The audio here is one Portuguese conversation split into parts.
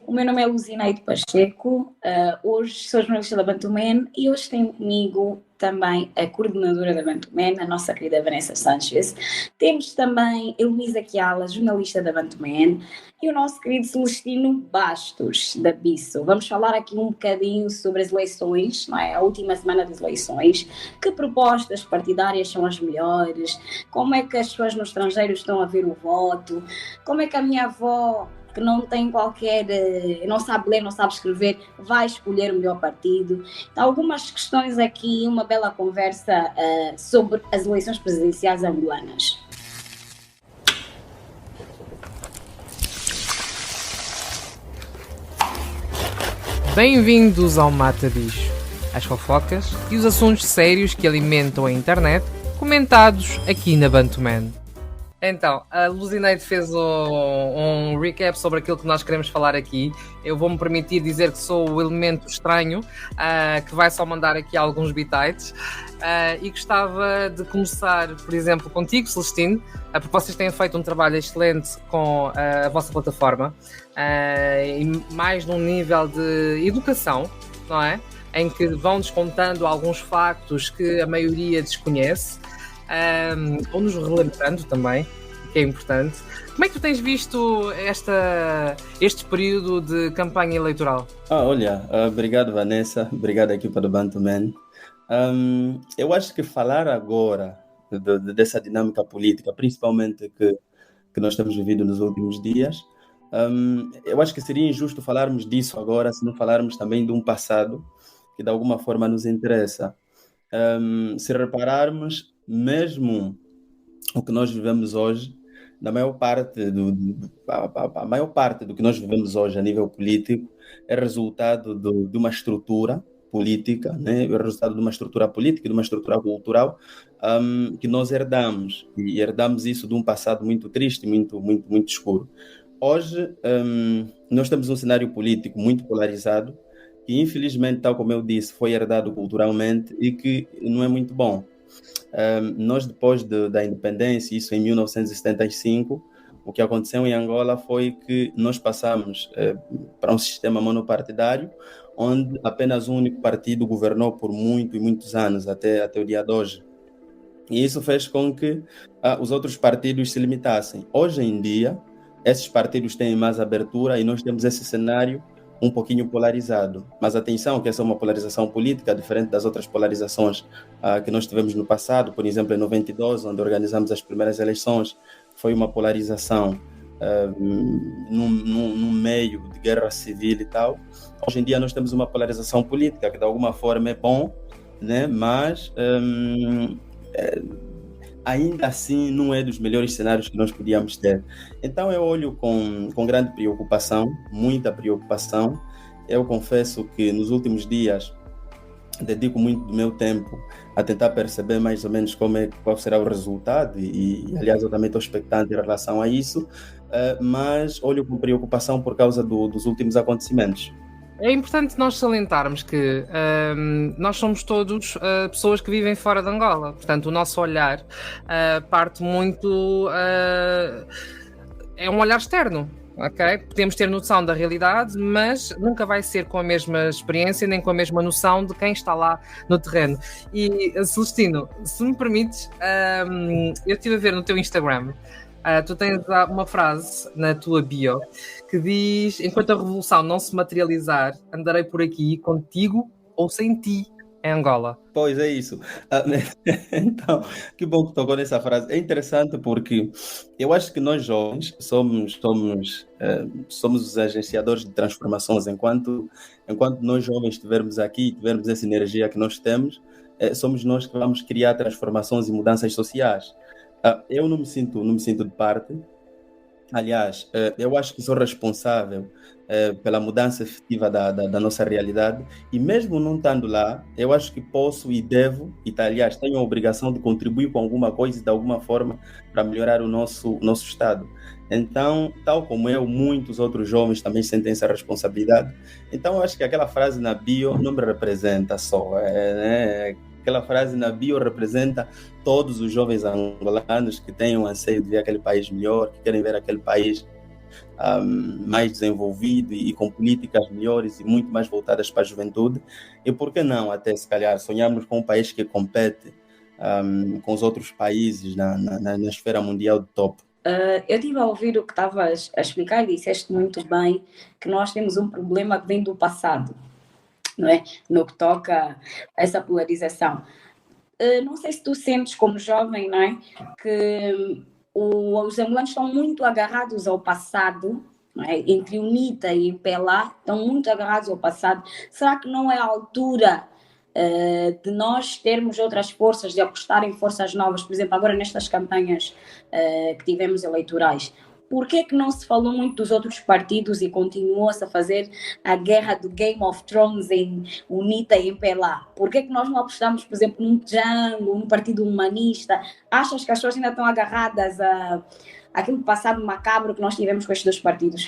O meu nome é Luzineide Pacheco, hoje sou jornalista da Bantuman e hoje tenho comigo também a coordenadora da Bantuman, a nossa querida Vanessa Sanchez. Temos também a Luísa Chiala, jornalista da Bantuman, e o nosso querido Celestino Bastos, da BISO. Vamos falar aqui um bocadinho sobre as eleições, não é? A última semana das eleições, que propostas partidárias são as melhores, como é que as pessoas no estrangeiro estão a ver o voto, como é que a minha avó, que não tem qualquer, não sabe ler, não sabe escrever, vai escolher o melhor partido. Então, algumas questões aqui, uma bela conversa sobre as eleições presidenciais angolanas. Bem-vindos ao Mata Bicho, as fofocas e os assuntos sérios que alimentam a internet, comentados aqui na Bantuman. Então, a Luzineide fez um recap sobre aquilo que nós queremos falar aqui. Eu vou-me permitir dizer que sou o elemento estranho, que vai só mandar aqui alguns bitites. E gostava de começar, por exemplo, contigo, Celestino, porque vocês têm feito um trabalho excelente com a vossa plataforma, e mais num nível de educação, não é? Em que vão descontando alguns factos que a maioria desconhece. Ou nos relembrando também, que é importante. Como é que tu tens visto este período de campanha eleitoral? Obrigado, Vanessa, obrigado equipa do Bantuman. Eu acho que falar agora dessa dinâmica política, principalmente que nós temos vivido nos últimos dias, eu acho que seria injusto falarmos disso agora se não falarmos também de um passado que de alguma forma nos interessa. Se repararmos, mesmo o que nós vivemos hoje, a maior parte do que nós vivemos hoje a nível político é resultado de uma estrutura política, né? É resultado de uma estrutura política, de uma estrutura cultural que nós herdamos, e herdamos isso de um passado muito triste, muito escuro. Hoje, nós temos um cenário político muito polarizado, que infelizmente, tal como eu disse, foi herdado culturalmente e que não é muito bom. Nós, depois da independência, isso em 1975, o que aconteceu em Angola foi que nós passamos para um sistema monopartidário, onde apenas um único partido governou por muitos anos, até o dia de hoje. E isso fez com que os outros partidos se limitassem. Hoje em dia, esses partidos têm mais abertura e nós temos esse cenário um pouquinho polarizado. Mas atenção, que essa é uma polarização política diferente das outras polarizações que nós tivemos no passado. Por exemplo, em 92, onde organizamos as primeiras eleições, foi uma polarização num meio de guerra civil e tal. Hoje em dia nós temos uma polarização política que de alguma forma é bom, né? Mas ainda assim não é dos melhores cenários que nós podíamos ter. Então eu olho com grande preocupação, muita preocupação. Eu confesso que nos últimos dias dedico muito do meu tempo a tentar perceber mais ou menos qual será o resultado e aliás eu também estou expectante em relação a isso, mas olho com preocupação por causa dos últimos acontecimentos. É importante nós salientarmos que nós somos todos pessoas que vivem fora de Angola. Portanto, o nosso olhar parte muito... é um olhar externo, ok? Podemos ter noção da realidade, mas nunca vai ser com a mesma experiência nem com a mesma noção de quem está lá no terreno. E, Celestino, se me permites, eu estive a ver no teu Instagram, tu tens uma frase na tua bio que diz: enquanto a revolução não se materializar, andarei por aqui contigo ou sem ti em Angola. Pois é isso. Então, que bom que tocou nessa frase. É interessante porque eu acho que nós jovens somos os agenciadores de transformações. Enquanto nós jovens estivermos aqui, tivermos essa energia que nós temos, somos nós que vamos criar transformações e mudanças sociais. Eu não me sinto de parte. Aliás, eu acho que sou responsável pela mudança efetiva da nossa realidade e mesmo não estando lá, eu acho que posso e devo, aliás, tenho a obrigação de contribuir com alguma coisa e de alguma forma para melhorar o nosso estado. Então, tal como eu, muitos outros jovens também sentem essa responsabilidade. Então, eu acho que aquela frase na bio não me representa só, né? Aquela frase na bio representa todos os jovens angolanos que têm o anseio de ver aquele país melhor, que querem ver aquele país mais desenvolvido e com políticas melhores e muito mais voltadas para a juventude. E por que não, até se calhar, sonharmos com um país que compete com os outros países na esfera mundial de top? Eu estive a ouvir o que estavas a explicar e disseste muito bem que nós temos um problema que vem do passado, não é? No que toca a essa polarização. Não sei se tu sentes como jovem, não é? Que os angolanos estão muito agarrados ao passado, não é? Entre UNITA e MPLA, estão muito agarrados ao passado. Será que não é a altura de nós termos outras forças, de apostar em forças novas, por exemplo, agora nestas campanhas que tivemos eleitorais? Por que não se falou muito dos outros partidos e continuou-se a fazer a guerra do Game of Thrones em UNITA e MPLA? Por que nós não apostamos, por exemplo, num Django, num partido humanista? Achas que as pessoas ainda estão agarradas àquele passado macabro que nós tivemos com estes dois partidos?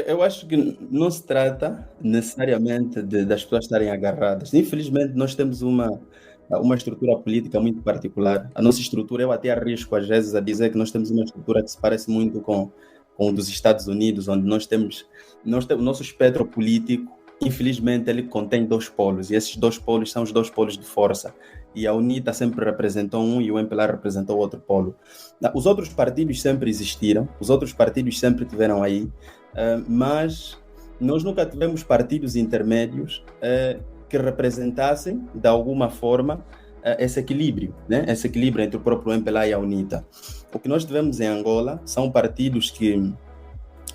Eu acho que não se trata necessariamente das pessoas estarem agarradas. Infelizmente, nós temos uma estrutura política muito particular. A nossa estrutura, eu até arrisco às vezes a dizer que nós temos uma estrutura que se parece muito com o dos Estados Unidos, onde nós temos o nosso espectro político, infelizmente, ele contém dois polos, e esses dois polos são os dois polos de força. E a UNITA sempre representou um e o MPLA representou outro polo. Os outros partidos sempre existiram, os outros partidos sempre estiveram aí, mas nós nunca tivemos partidos intermédios que representassem, de alguma forma, esse equilíbrio, né? Esse equilíbrio entre o próprio MPLA e a UNITA. O que nós tivemos em Angola são partidos que,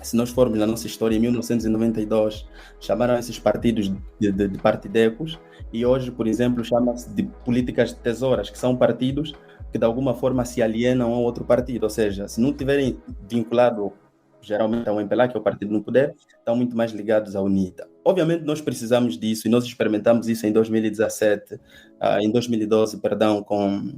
se nós formos na nossa história, em 1992, chamaram esses partidos de partidecos, e hoje, por exemplo, chama-se de políticas de tesouras, que são partidos que, de alguma forma, se alienam a outro partido. Ou seja, se não tiverem vinculado geralmente ao MPLA, que é o partido no poder, estão muito mais ligados à UNITA. Obviamente nós precisamos disso, e nós experimentamos isso em 2017, em 2012, perdão, com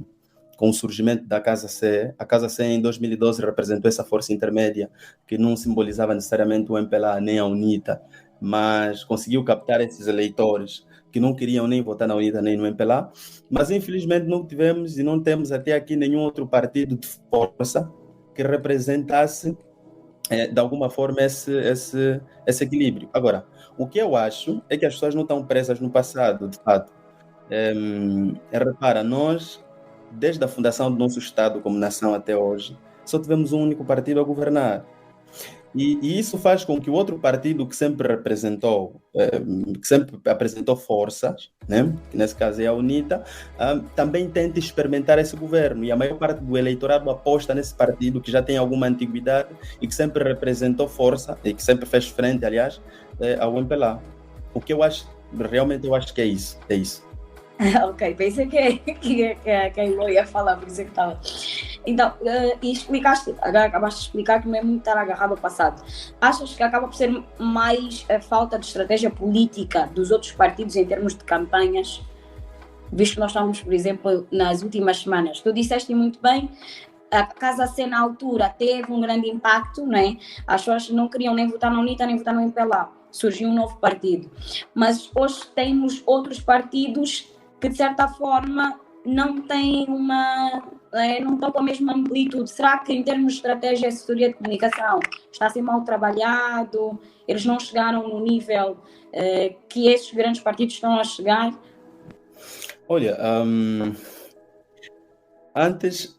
o surgimento da Casa C. A Casa C em 2012 representou essa força intermédia que não simbolizava necessariamente o MPLA nem a UNITA, mas conseguiu captar esses eleitores que não queriam nem votar na UNITA nem no MPLA, mas infelizmente não tivemos e não temos até aqui nenhum outro partido de força que representasse de alguma forma esse equilíbrio. Agora, o que eu acho é que as pessoas não estão presas no passado, de fato. Repara, nós, desde a fundação do nosso Estado como nação até hoje, só tivemos um único partido a governar. E isso faz com que o outro partido que sempre representou, que sempre apresentou forças, né, que nesse caso é a UNITA, também tente experimentar esse governo. E a maior parte do eleitorado aposta nesse partido que já tem alguma antiguidade e que sempre representou força, e que sempre fez frente, aliás, ao MPLA. O que eu acho, realmente eu acho que é isso. Ok, pensei que a Elo ia falar, por isso que estava. Então, e acabaste de explicar que não é muito estar agarrado ao passado. Achas que acaba por ser mais a falta de estratégia política dos outros partidos em termos de campanhas, visto que nós estamos, por exemplo, nas últimas semanas? Tu disseste muito bem, a Casa C na altura teve um grande impacto, não é? As pessoas não queriam nem votar na UNITA, nem votar no MPLA. Surgiu um novo partido. Mas hoje temos outros partidos que, de certa forma, não têm não estão com a mesma amplitude. Será que, em termos de estratégia e assessoria de comunicação, está a ser mal trabalhado? Eles não chegaram no nível que esses grandes partidos estão a chegar? Olha, antes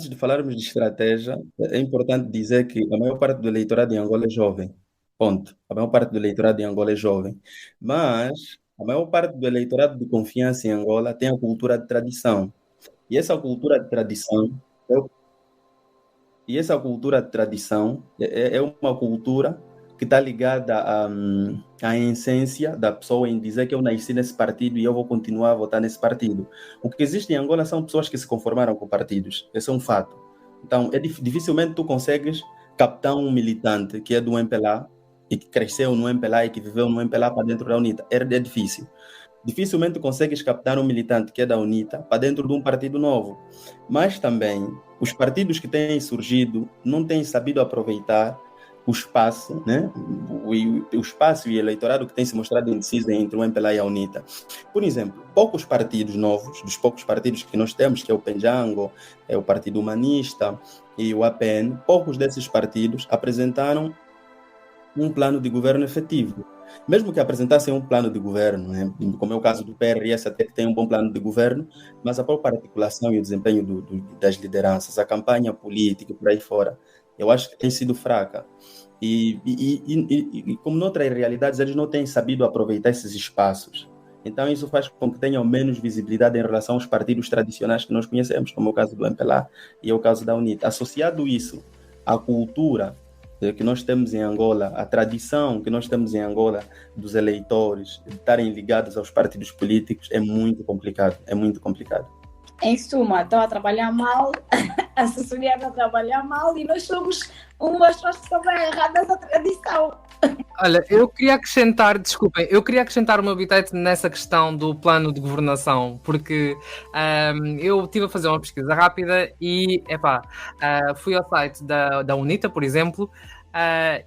de falarmos de estratégia, é importante dizer que a maior parte do eleitorado em Angola é jovem. Ponto. A maior parte do eleitorado em Angola é jovem. Mas a maior parte do eleitorado de confiança em Angola tem a cultura de tradição. E essa cultura de tradição é uma cultura que está ligada à essência da pessoa em dizer que eu nasci nesse partido e eu vou continuar a votar nesse partido. O que existe em Angola são pessoas que se conformaram com partidos. Esse é um fato. Então, dificilmente tu consegues captar um militante que é do MPLA e que cresceu no MPLA e que viveu no MPLA para dentro da UNITA. É difícil. Dificilmente consegues captar um militante que é da UNITA para dentro de um partido novo. Mas também, os partidos que têm surgido não têm sabido aproveitar o espaço, né? o espaço e o eleitorado que tem se mostrado indeciso entre o MPLA e a UNITA. Por exemplo, poucos partidos novos, dos poucos partidos que nós temos, que é o Penjango, é o Partido Humanista e o APN, poucos desses partidos apresentaram um plano de governo efetivo. Mesmo que apresentassem um plano de governo, né, como é o caso do PRS, até que tem um bom plano de governo, mas a própria articulação e o desempenho das lideranças, a campanha política por aí fora, eu acho que tem sido fraca. E como noutras realidades, eles não têm sabido aproveitar esses espaços. Então isso faz com que tenham menos visibilidade em relação aos partidos tradicionais que nós conhecemos, como é o caso do MPLA e é o caso da UNITA. Associado isso à cultura que nós temos em Angola, a tradição que nós temos em Angola dos eleitores de estarem ligados aos partidos políticos, é muito complicado, é muito complicado. Em suma, estão a trabalhar mal, a assessoria está a trabalhar mal e nós somos umas pessoas que estão erradas da tradição. Olha, eu queria acrescentar o meu bitite nessa questão do plano de governação, porque eu estive a fazer uma pesquisa rápida e, fui ao site da UNITA, por exemplo,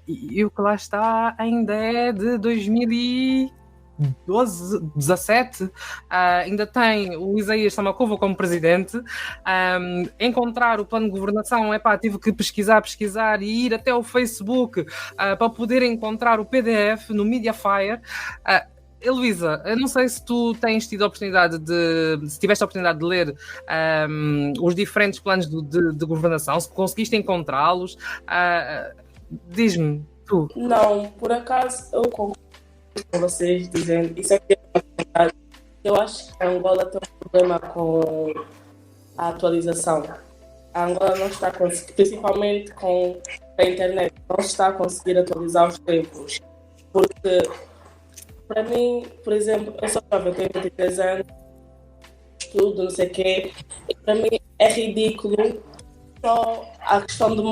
e o que lá está ainda é de 2012, 17, ainda tem o Isaías Samakova como presidente. Encontrar o plano de governação, tive que pesquisar e ir até o Facebook para poder encontrar o PDF no Mediafire. Heloísa, eu não sei se tu tens tido a oportunidade se tiveste a oportunidade de ler os diferentes planos de governação, se conseguiste encontrá-los. Diz-me, tu. Não, por acaso eu concordo com vocês dizendo, isso aqui é uma verdade. Eu acho que a Angola tem um problema com a atualização. A Angola não está conseguindo, principalmente com a internet, não está a conseguir atualizar os tempos. Porque, para mim, por exemplo, eu sou jovem, tenho 23 anos, estudo, não sei o quê, e para mim é ridículo só a questão do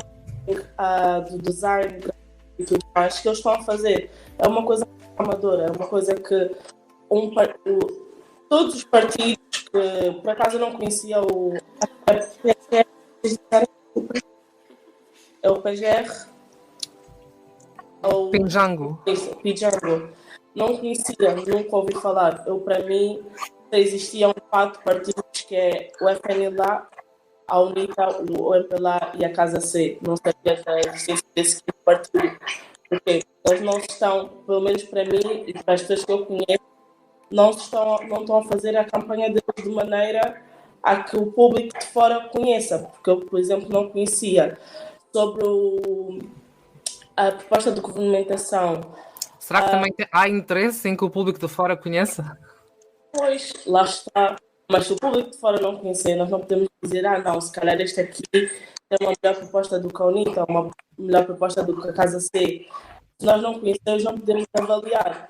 design e tudo mais que eles estão a fazer. É uma coisa amadora, é uma coisa que todos os partidos que por acaso eu não conhecia é o PGR ou Penjango. Penjango. Não conhecia, nunca ouvi falar. Para mim existiam 4 partidos, que é o FNLA, a UNITA, o MPLA e a Casa C. Não sabia da existência desse tipo de partido. Porque eles não estão, pelo menos para mim e para as pessoas que eu conheço, não estão a fazer a campanha deles de maneira a que o público de fora conheça. Porque eu, por exemplo, não conhecia sobre a proposta de governamentação. Será que também há interesse em que o público de fora conheça? Pois, lá está. Mas se o público de fora não conhecer, nós não podemos dizer, não, se calhar este aqui tem uma melhor proposta do que a UNITA, uma melhor proposta do que a Casa C. Se nós não conhecemos, não podemos avaliar.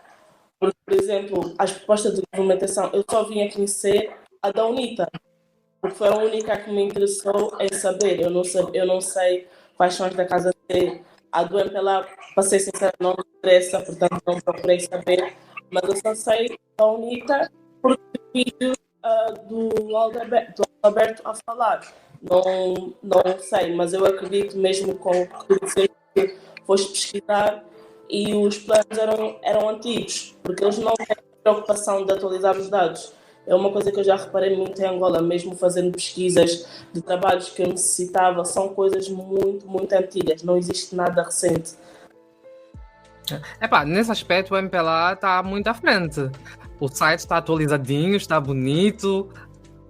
Porque, por exemplo, as propostas de governamentação, eu só vim a conhecer a da UNITA, porque foi a única que me interessou em saber. Eu não sei quais são as da Casa C. A do MPLA, para ser sincera, não me interessa, portanto não procurei saber. Mas eu só sei da UNITA porque vídeo do Alberto a falar. Não sei, mas eu acredito mesmo com o que tu disseste, que foste pesquisar e os planos eram antigos, porque eles não têm preocupação de atualizar os dados. É uma coisa que eu já reparei muito em Angola, mesmo fazendo pesquisas de trabalhos que eu necessitava, são coisas muito, muito antigas, não existe nada recente. Nesse aspecto o MPLA está muito à frente. O site está atualizadinho, está bonito,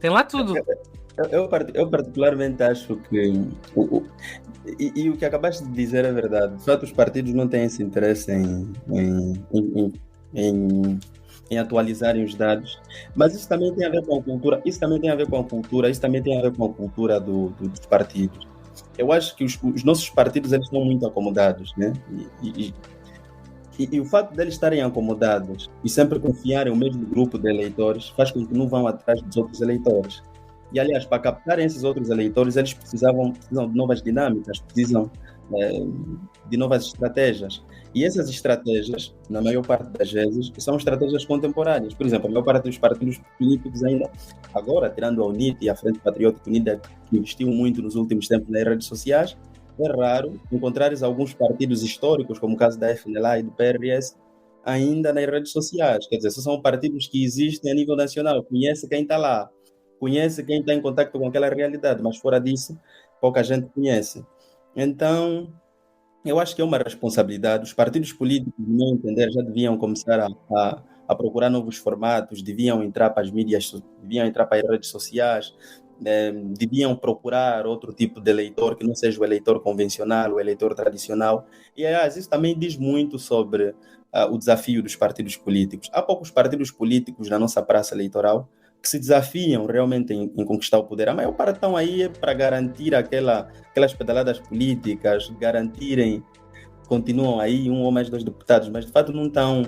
tem lá tudo. Eu particularmente acho que o que acabaste de dizer é verdade. De fato, os partidos não têm esse interesse em atualizarem os dados, mas isso também tem a ver com a cultura, isso também tem a ver com a cultura dos partidos. Eu acho que os nossos partidos eles estão muito acomodados, né? E o fato deles estarem acomodados e sempre confiarem no mesmo grupo de eleitores faz com que não vão atrás dos outros eleitores. E, aliás, para captarem esses outros eleitores, eles precisam de novas dinâmicas, precisam de novas estratégias. E essas estratégias, na maior parte das vezes, são estratégias contemporâneas. Por exemplo, a maior parte dos partidos políticos ainda, agora, tirando a UNITA e a Frente Patriótica Unida, que investiu muito nos últimos tempos nas redes sociais, é raro encontrares alguns partidos históricos, como o caso da FNLA e do PRS, ainda nas redes sociais. Quer dizer, são partidos que existem a nível nacional, conhece quem está lá, conhece quem está em contato com aquela realidade, mas fora disso, pouca gente conhece. Então, eu acho que é uma responsabilidade. Os partidos políticos, no meu entender, já deviam começar a procurar novos formatos, deviam entrar para as mídias, deviam entrar para as redes sociais, deviam procurar outro tipo de eleitor que não seja o eleitor convencional, o eleitor tradicional. E, aliás, isso também diz muito sobre o desafio dos partidos políticos. Há poucos partidos políticos na nossa praça eleitoral que se desafiam realmente em conquistar o poder. A maior parte estão aí para garantir aquelas pedaladas políticas, garantirem, continuam aí 1 ou mais 2 deputados, mas de fato não estão,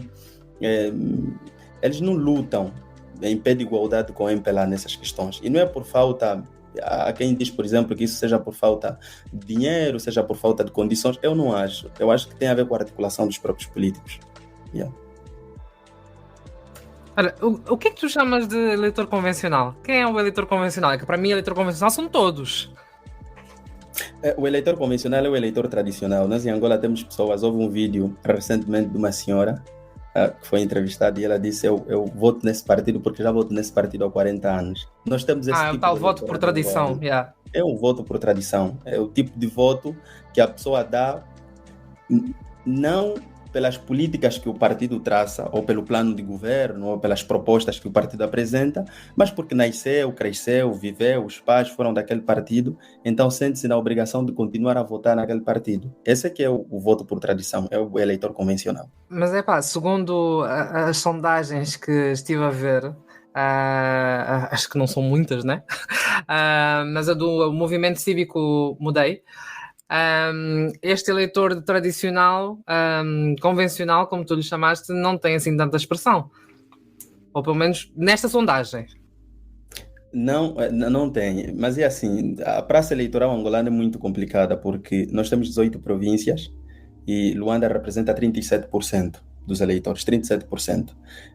eles não lutam em pé de igualdade com o MPLA nessas questões. E não é por falta, há quem diz, por exemplo, que isso seja por falta de dinheiro, seja por falta de condições. Eu não acho. Eu acho que tem a ver com a articulação dos próprios políticos. Yeah. Olha, o que é que tu chamas de eleitor convencional? Quem é o eleitor convencional? É que para mim eleitor convencional são todos. O eleitor convencional é o eleitor tradicional. Nós em Angola temos pessoas, houve um vídeo recentemente de uma senhora que foi entrevistada e ela disse, eu voto nesse partido porque já voto nesse partido há 40 anos. Nós temos esse é tipo o tal de voto por tradição. Yeah. É um voto por tradição. É o tipo de voto que a pessoa dá não pelas políticas que o partido traça, ou pelo plano de governo, ou pelas propostas que o partido apresenta, mas porque nasceu, cresceu, viveu, os pais foram daquele partido, então sente-se na obrigação de continuar a votar naquele partido. Esse é que é o voto por tradição, é o eleitor convencional. Mas segundo as sondagens que estive a ver, acho que não são muitas, né? Mas a do Movimento Cívico Mudei, este eleitor tradicional, convencional, como tu lhe chamaste, não tem assim tanta expressão. Ou pelo menos nesta sondagem. Não tem. Mas é assim, a praça eleitoral angolana é muito complicada porque nós temos 18 províncias e Luanda representa 37% dos eleitores, 37%.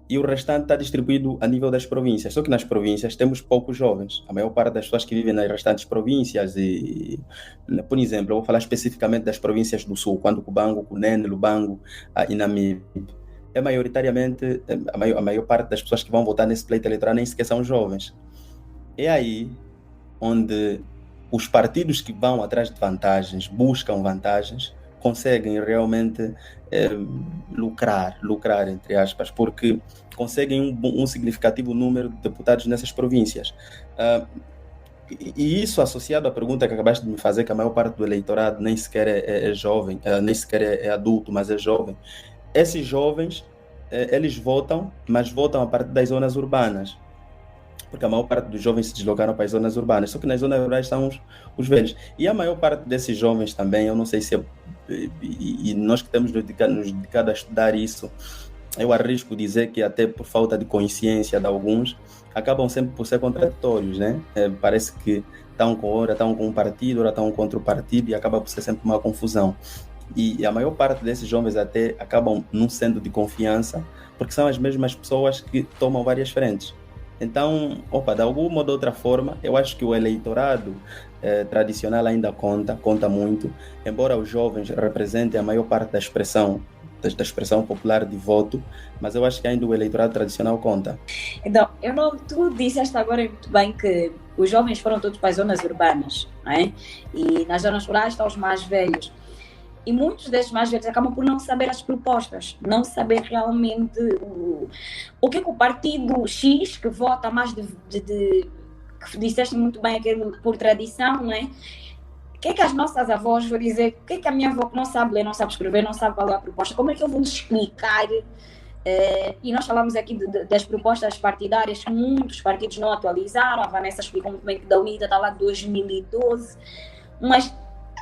E o restante está distribuído a nível das províncias. Só que nas províncias temos poucos jovens. A maior parte das pessoas que vivem nas restantes províncias, por exemplo, eu vou falar especificamente das províncias do sul, quando Cubango, Cunene, Lubango e Namibe. Maioritariamente, a maior parte das pessoas que vão votar nesse pleito eleitoral nem sequer são jovens. É aí onde os partidos que vão atrás de vantagens, buscam vantagens, conseguem realmente lucrar, entre aspas, porque conseguem um significativo número de deputados nessas províncias. E isso associado à pergunta que acabaste de me fazer, que a maior parte do eleitorado nem sequer é jovem, nem sequer é adulto, mas é jovem. Esses jovens, eles votam, mas votam a partir das zonas urbanas, porque a maior parte dos jovens se deslocaram para as zonas urbanas, só que nas zonas rurais estão os velhos. E a maior parte desses jovens também, eu não sei se e nós que temos nos dedicado a estudar isso, eu arrisco dizer que até por falta de consciência de alguns, acabam sempre por ser contraditórios, né? Parece que estão com um partido, ora estão contra o partido e acaba por ser sempre uma confusão. E a maior parte desses jovens até acabam não sendo de confiança, porque são as mesmas pessoas que tomam várias frentes. Então, de alguma ou de outra forma, eu acho que o eleitorado tradicional ainda conta muito, embora os jovens representem a maior parte da expressão popular de voto, mas eu acho que ainda o eleitorado tradicional conta. Então, tu disseste agora muito bem que os jovens foram todos para as zonas urbanas, não é? E nas zonas rurais estão os mais velhos. E muitos desses mais velhos acabam por não saber as propostas, não saber realmente o que é que o partido X, que vota mais que disseste muito bem aquilo por tradição, não é? O que é que as nossas avós vão dizer? O que é que a minha avó que não sabe ler, não sabe escrever, não sabe qual é a proposta? Como é que eu vou lhe explicar? E nós falamos aqui das propostas partidárias que muitos partidos não atualizaram. A Vanessa explicou muito bem que da UNITA está lá de 2012, mas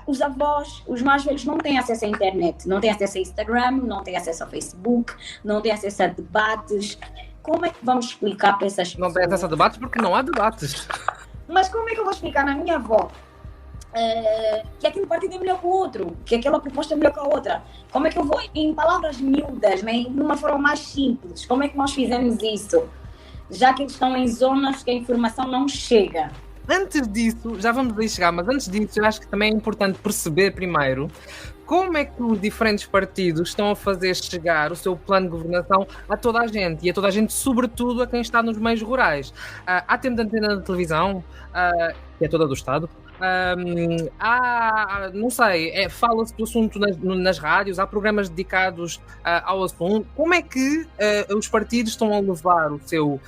os avós, os mais velhos, não têm acesso à internet, não têm acesso a Instagram, não têm acesso a Facebook, não têm acesso a debates. Como é que vamos explicar para essas pessoas? Não tem acesso a debates porque não há debates. Mas como é que eu vou explicar na minha avó que aquele partido é melhor que o outro, que aquela proposta é melhor que a outra? Como é que eu vou, em palavras miúdas, né, de uma forma mais simples, como é que nós fizemos isso? Já que eles estão em zonas que a informação não chega. antes disso, já vamos aí chegar, mas antes disso eu acho que também é importante perceber primeiro como é que os diferentes partidos estão a fazer chegar o seu plano de governação a toda a gente, e a toda a gente, sobretudo a quem está nos meios rurais. Há tempo de antena de televisão, que é toda do Estado. Não sei, fala-se do assunto nas rádios, há programas dedicados ao assunto. Como é que os partidos estão a levar o seu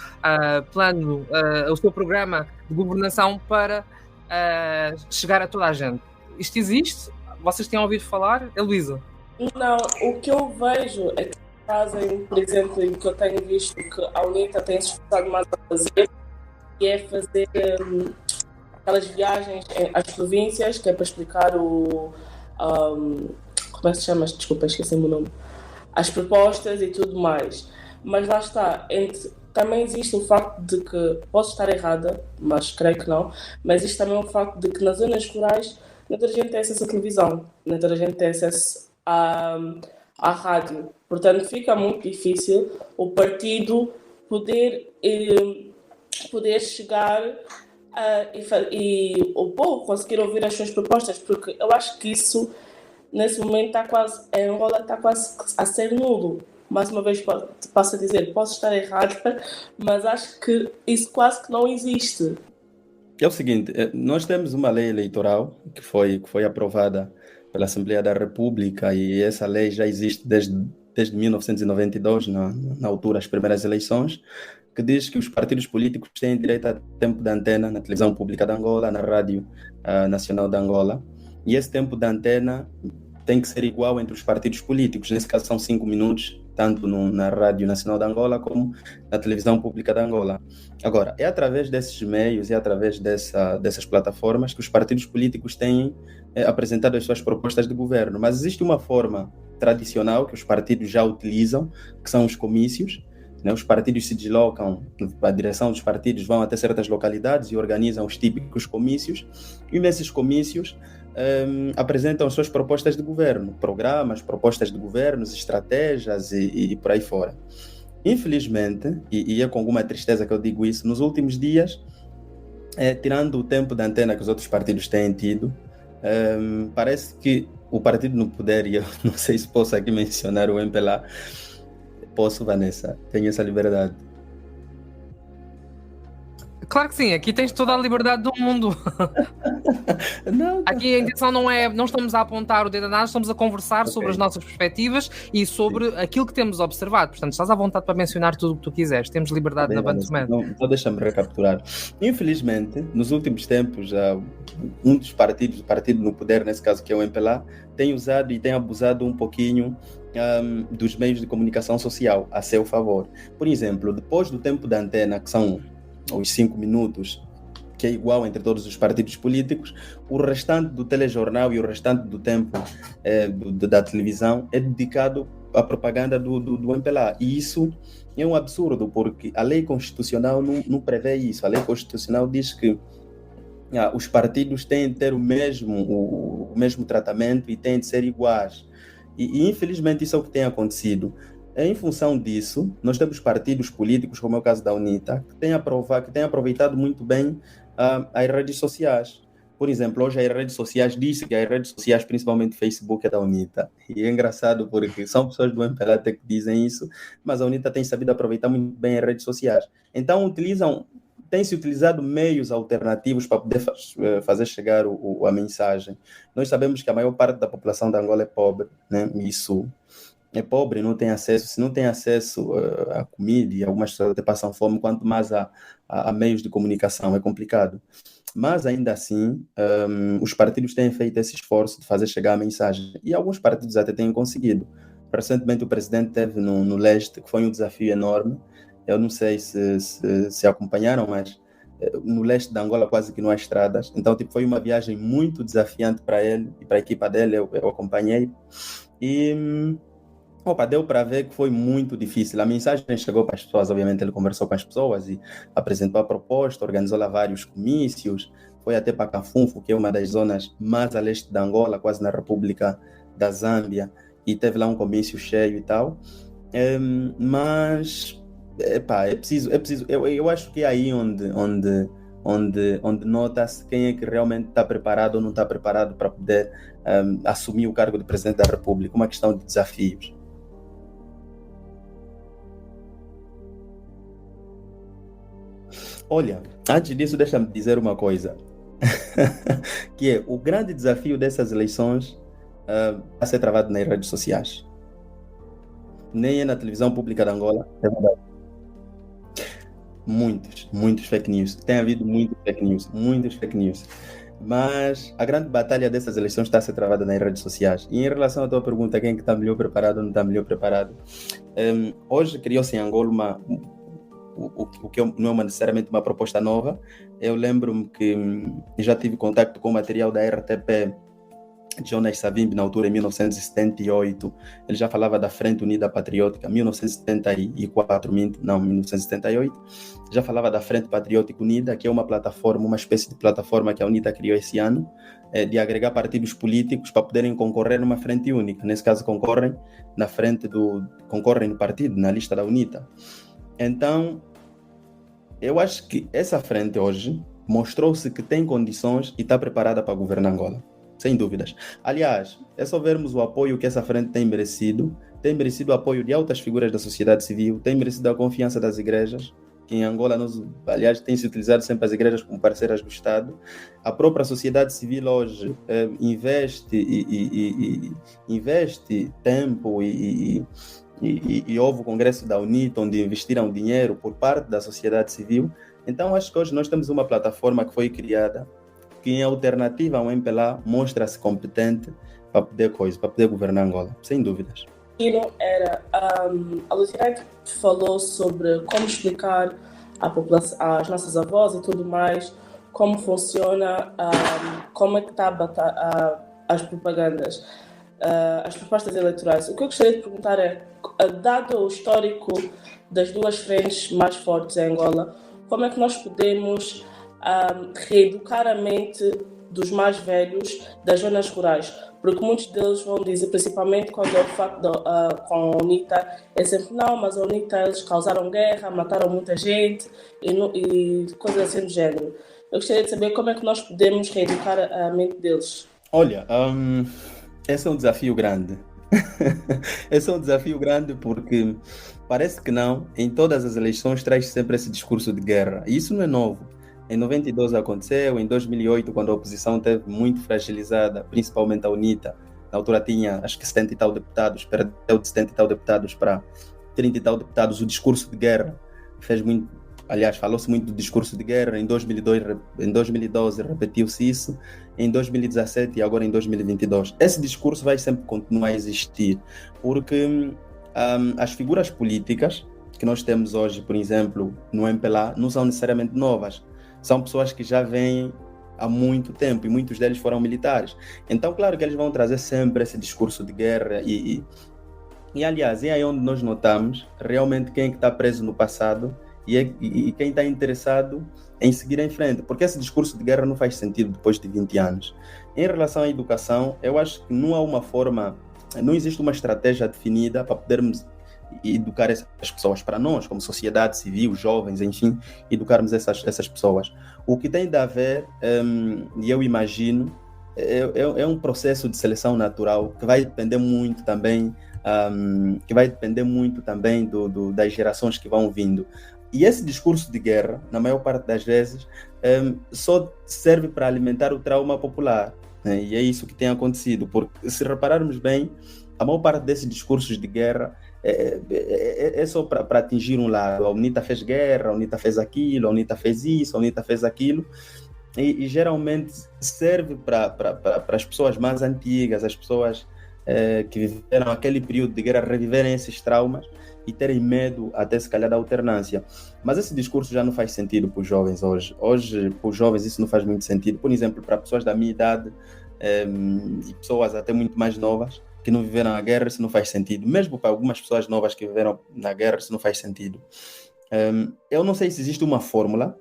plano, o seu programa de governação para chegar a toda a gente? Isto existe? Vocês têm ouvido falar? Heloísa? Não, o que eu vejo é que fazem, por exemplo, e que eu tenho visto que a UNITA tem se esforçado mais a fazer, e é fazer aquelas viagens às províncias, que é para explicar como é que se chama? Desculpa, esqueci-me o nome. As propostas e tudo mais. Mas lá está, também existe o facto de que, posso estar errada, mas creio que não, mas existe também o facto de que nas zonas rurais nem toda a gente tem acesso à televisão, nem toda a gente tem acesso à rádio. Portanto, fica muito difícil o partido poder chegar e o povo conseguir ouvir as suas propostas, porque eu acho que isso, nesse momento, está quase, em Angola está quase a ser nulo. Mais uma vez, passo a dizer, posso estar errada, mas acho que isso quase que não existe. É o seguinte, nós temos uma lei eleitoral que foi aprovada pela Assembleia da República, e essa lei já existe desde 1992, na altura das primeiras eleições, que diz que os partidos políticos têm direito a tempo de antena na televisão pública de Angola, na Rádio Nacional de Angola, e esse tempo de antena tem que ser igual entre os partidos políticos. Nesse caso são 5 minutos, tanto na Rádio Nacional de Angola como na televisão pública de Angola. Agora, é através desses meios e através dessas plataformas que os partidos políticos têm apresentado as suas propostas de governo. Mas existe uma forma tradicional que os partidos já utilizam, que são os comícios. Os partidos se deslocam, a direção dos partidos vão até certas localidades e organizam os típicos comícios, e nesses comícios apresentam as suas propostas de governo, programas, propostas de governos, estratégias e por aí fora. Infelizmente, e é com alguma tristeza que eu digo isso, nos últimos dias, tirando o tempo de antena que os outros partidos têm tido, parece que o partido no poder, e eu não sei se posso aqui mencionar o MPLA. Posso, Vanessa? Tenho essa liberdade. Claro que sim, aqui tens toda a liberdade do mundo. Não, aqui a intenção não estamos a apontar o dedo a nada, estamos a conversar sobre as nossas perspectivas e sobre aquilo que temos observado. Portanto, estás à vontade para mencionar tudo o que tu quiseres. Temos liberdade na Bantuman. Então deixa-me recapitular. Infelizmente, nos últimos tempos, um dos partidos, o partido no poder, nesse caso que é o MPLA, tem usado e tem abusado um pouquinho dos meios de comunicação social a seu favor. Por exemplo, depois do tempo da antena, que são os 5 minutos, que é igual entre todos os partidos políticos, o restante do telejornal e o restante do tempo da televisão é dedicado à propaganda do MPLA. E isso é um absurdo, porque a lei constitucional não prevê isso. A lei constitucional diz que os partidos têm de ter o mesmo tratamento e têm de ser iguais. E infelizmente isso é o que tem acontecido. Em função disso, nós temos partidos políticos, como é o caso da UNITA, que têm aproveitado muito bem as redes sociais. Por exemplo, hoje as redes sociais, disse que as redes sociais, principalmente Facebook, é da UNITA. E é engraçado porque são pessoas do MPLA que dizem isso, mas a UNITA tem sabido aproveitar muito bem as redes sociais. Então, tem-se utilizado meios alternativos para poder fazer chegar a mensagem. Nós sabemos que a maior parte da população de Angola é pobre, né? Isso é pobre, não tem acesso. Se não tem acesso a comida, e algumas pessoas até passam fome, quanto mais a meios de comunicação, é complicado. Mas ainda assim, os partidos têm feito esse esforço de fazer chegar a mensagem, e alguns partidos até têm conseguido. Recentemente o presidente esteve no leste, que foi um desafio enorme. Eu não sei se acompanharam, mas no leste da Angola quase que não há estradas. Então foi uma viagem muito desafiante para ele e para a equipa dele. Eu acompanhei e deu para ver que foi muito difícil. A mensagem chegou para as pessoas, obviamente ele conversou com as pessoas e apresentou a proposta, organizou lá vários comícios, foi até para Cafunfo, que é uma das zonas mais a leste da Angola, quase na República da Zâmbia, e teve lá um comício cheio e tal. Mas é preciso, eu acho que é aí onde onde nota-se quem é que realmente está preparado ou não está preparado para poder assumir o cargo de Presidente da República, uma questão de desafios. Olha, antes disso, deixa-me dizer uma coisa, que é o grande desafio dessas eleições a ser travado nas redes sociais. Nem é na televisão pública de Angola, é verdade. Muitos fake news. Tem havido muitos fake news. Mas a grande batalha dessas eleições está a ser travada nas redes sociais. E em relação à tua pergunta, quem é que está melhor preparado ou não está melhor preparado? Hoje criou-se em Angola o que não é necessariamente uma proposta nova. Eu lembro-me que já tive contato com o material da RTP, Jonas Savimbi, na altura, em 1978. Ele já falava da Frente Unida Patriótica, 1978. Já falava da Frente Patriótica Unida, que é uma plataforma, uma espécie de plataforma que a UNITA criou esse ano, de agregar partidos políticos para poderem concorrer numa frente única. Nesse caso, concorrem no partido, na lista da UNITA. Então, eu acho que essa frente hoje mostrou-se que tem condições e está preparada para governar Angola. Sem dúvidas. Aliás, é só vermos o apoio que essa frente tem merecido o apoio de altas figuras da sociedade civil, tem merecido a confiança das igrejas, que em Angola, aliás, tem se utilizado sempre as igrejas como parceiras do Estado. A própria sociedade civil hoje investe tempo e houve o Congresso da UNITA, onde investiram dinheiro por parte da sociedade civil. Então, acho que hoje nós temos uma plataforma que foi criada que, em alternativa ao MPLA, mostra-se competente para poder governar Angola, sem dúvidas. A Luciana falou sobre como explicar à população, às nossas avós e tudo mais, como funciona, como é que está as propagandas, as propostas eleitorais. O que eu gostaria de perguntar é, dado o histórico das duas frentes mais fortes em Angola, como é que nós podemos reeducar a mente dos mais velhos das zonas rurais? Porque muitos deles vão dizer, principalmente quando é o facto com a UNITA, é sempre, não, mas a UNITA, eles causaram guerra, mataram muita gente e coisas assim do género. Eu gostaria de saber como é que nós podemos reeducar a mente deles. Olha, esse é um desafio grande. Esse é um desafio grande porque parece que não, em todas as eleições traz sempre esse discurso de guerra. E isso não é novo. Em 92 aconteceu, em 2008, quando a oposição esteve muito fragilizada, principalmente a UNITA, na altura tinha acho que 70 e tal deputados, perdeu de 70 e tal deputados para 30 e tal deputados, o discurso de guerra falou-se muito do discurso de guerra. Em 2012 repetiu-se isso, em 2017 e agora em 2022. Esse discurso vai sempre continuar a existir, porque as figuras políticas que nós temos hoje, por exemplo, no MPLA, não são necessariamente novas. São pessoas que já vêm há muito tempo e muitos deles foram militares. Então, claro que eles vão trazer sempre esse discurso de guerra e aliás, é aí onde nós notamos realmente quem é que está preso no passado e quem está interessado em seguir em frente, porque esse discurso de guerra não faz sentido depois de 20 anos. Em relação à educação, eu acho que não existe uma estratégia definida para podermos educar essas pessoas, para nós, como sociedade civil, jovens, enfim, educarmos essas pessoas. O que tem de haver, e eu imagino, é um processo de seleção natural que vai depender muito também, das gerações que vão vindo. E esse discurso de guerra, na maior parte das vezes, só serve para alimentar o trauma popular, né? E é isso que tem acontecido, porque se repararmos bem, a maior parte desses discursos de guerra é só para atingir um lado. A UNITA fez guerra, a UNITA fez aquilo, a UNITA fez isso, a UNITA fez aquilo, e geralmente serve para as pessoas mais antigas, as pessoas que viveram aquele período de guerra, reviverem esses traumas e terem medo até se calhar da alternância. Mas esse discurso já não faz sentido para os jovens hoje. Hoje, para os jovens, isso não faz muito sentido. Por exemplo, para pessoas da minha idade e pessoas até muito mais novas que não viveram a guerra, isso não faz sentido. Mesmo para algumas pessoas novas que viveram na guerra, isso não faz sentido. Eu não sei se existe uma fórmula,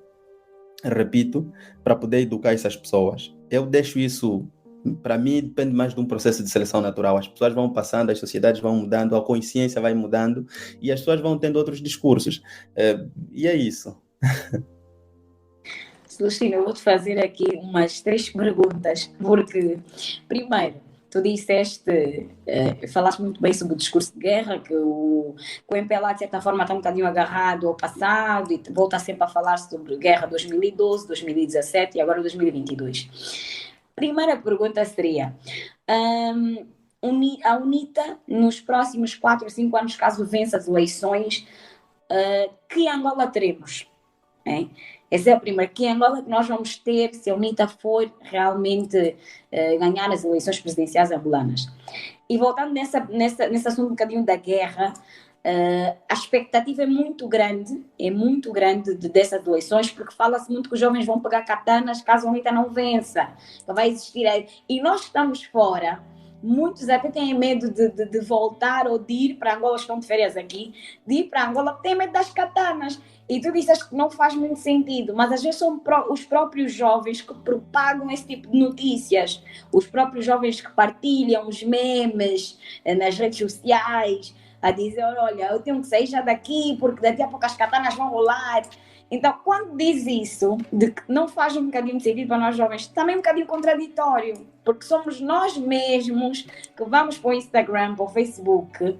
repito, para poder educar essas pessoas. Eu deixo isso, para mim, depende mais de um processo de seleção natural. As pessoas vão passando, as sociedades vão mudando, a consciência vai mudando e as pessoas vão tendo outros discursos. E é isso. Celestina, eu vou-te fazer aqui umas 3 perguntas, porque, primeiro, tu disseste, falaste muito bem sobre o discurso de guerra, que o MPLA, de certa forma, está um bocadinho agarrado ao passado e volta sempre a falar sobre guerra 2012, 2017 e agora 2022. Primeira pergunta seria, a UNITA, nos próximos 4 ou 5 anos, caso vença as eleições, que Angola teremos? Hein? Essa é a primeira. Que Angola que nós vamos ter se a UNITA for realmente ganhar as eleições presidenciais angolanas? E voltando nesse assunto um bocadinho da guerra, a expectativa é muito grande dessas eleições, porque fala-se muito que os jovens vão pegar katanas caso a UNITA não vença. Então vai existir... E nós que estamos fora, muitos até têm medo de voltar ou de ir para Angola, estão de férias aqui, de ir para Angola, têm medo das katanas. E tu disseste que não faz muito sentido, mas às vezes são os próprios jovens que propagam esse tipo de notícias, os próprios jovens que partilham os memes nas redes sociais, a dizer, olha, eu tenho que sair já daqui, porque daqui a pouco as katanas vão rolar. Então, quando diz isso, de que não faz um bocadinho de sentido para nós jovens, também é um bocadinho contraditório, porque somos nós mesmos que vamos para o Instagram, para o Facebook,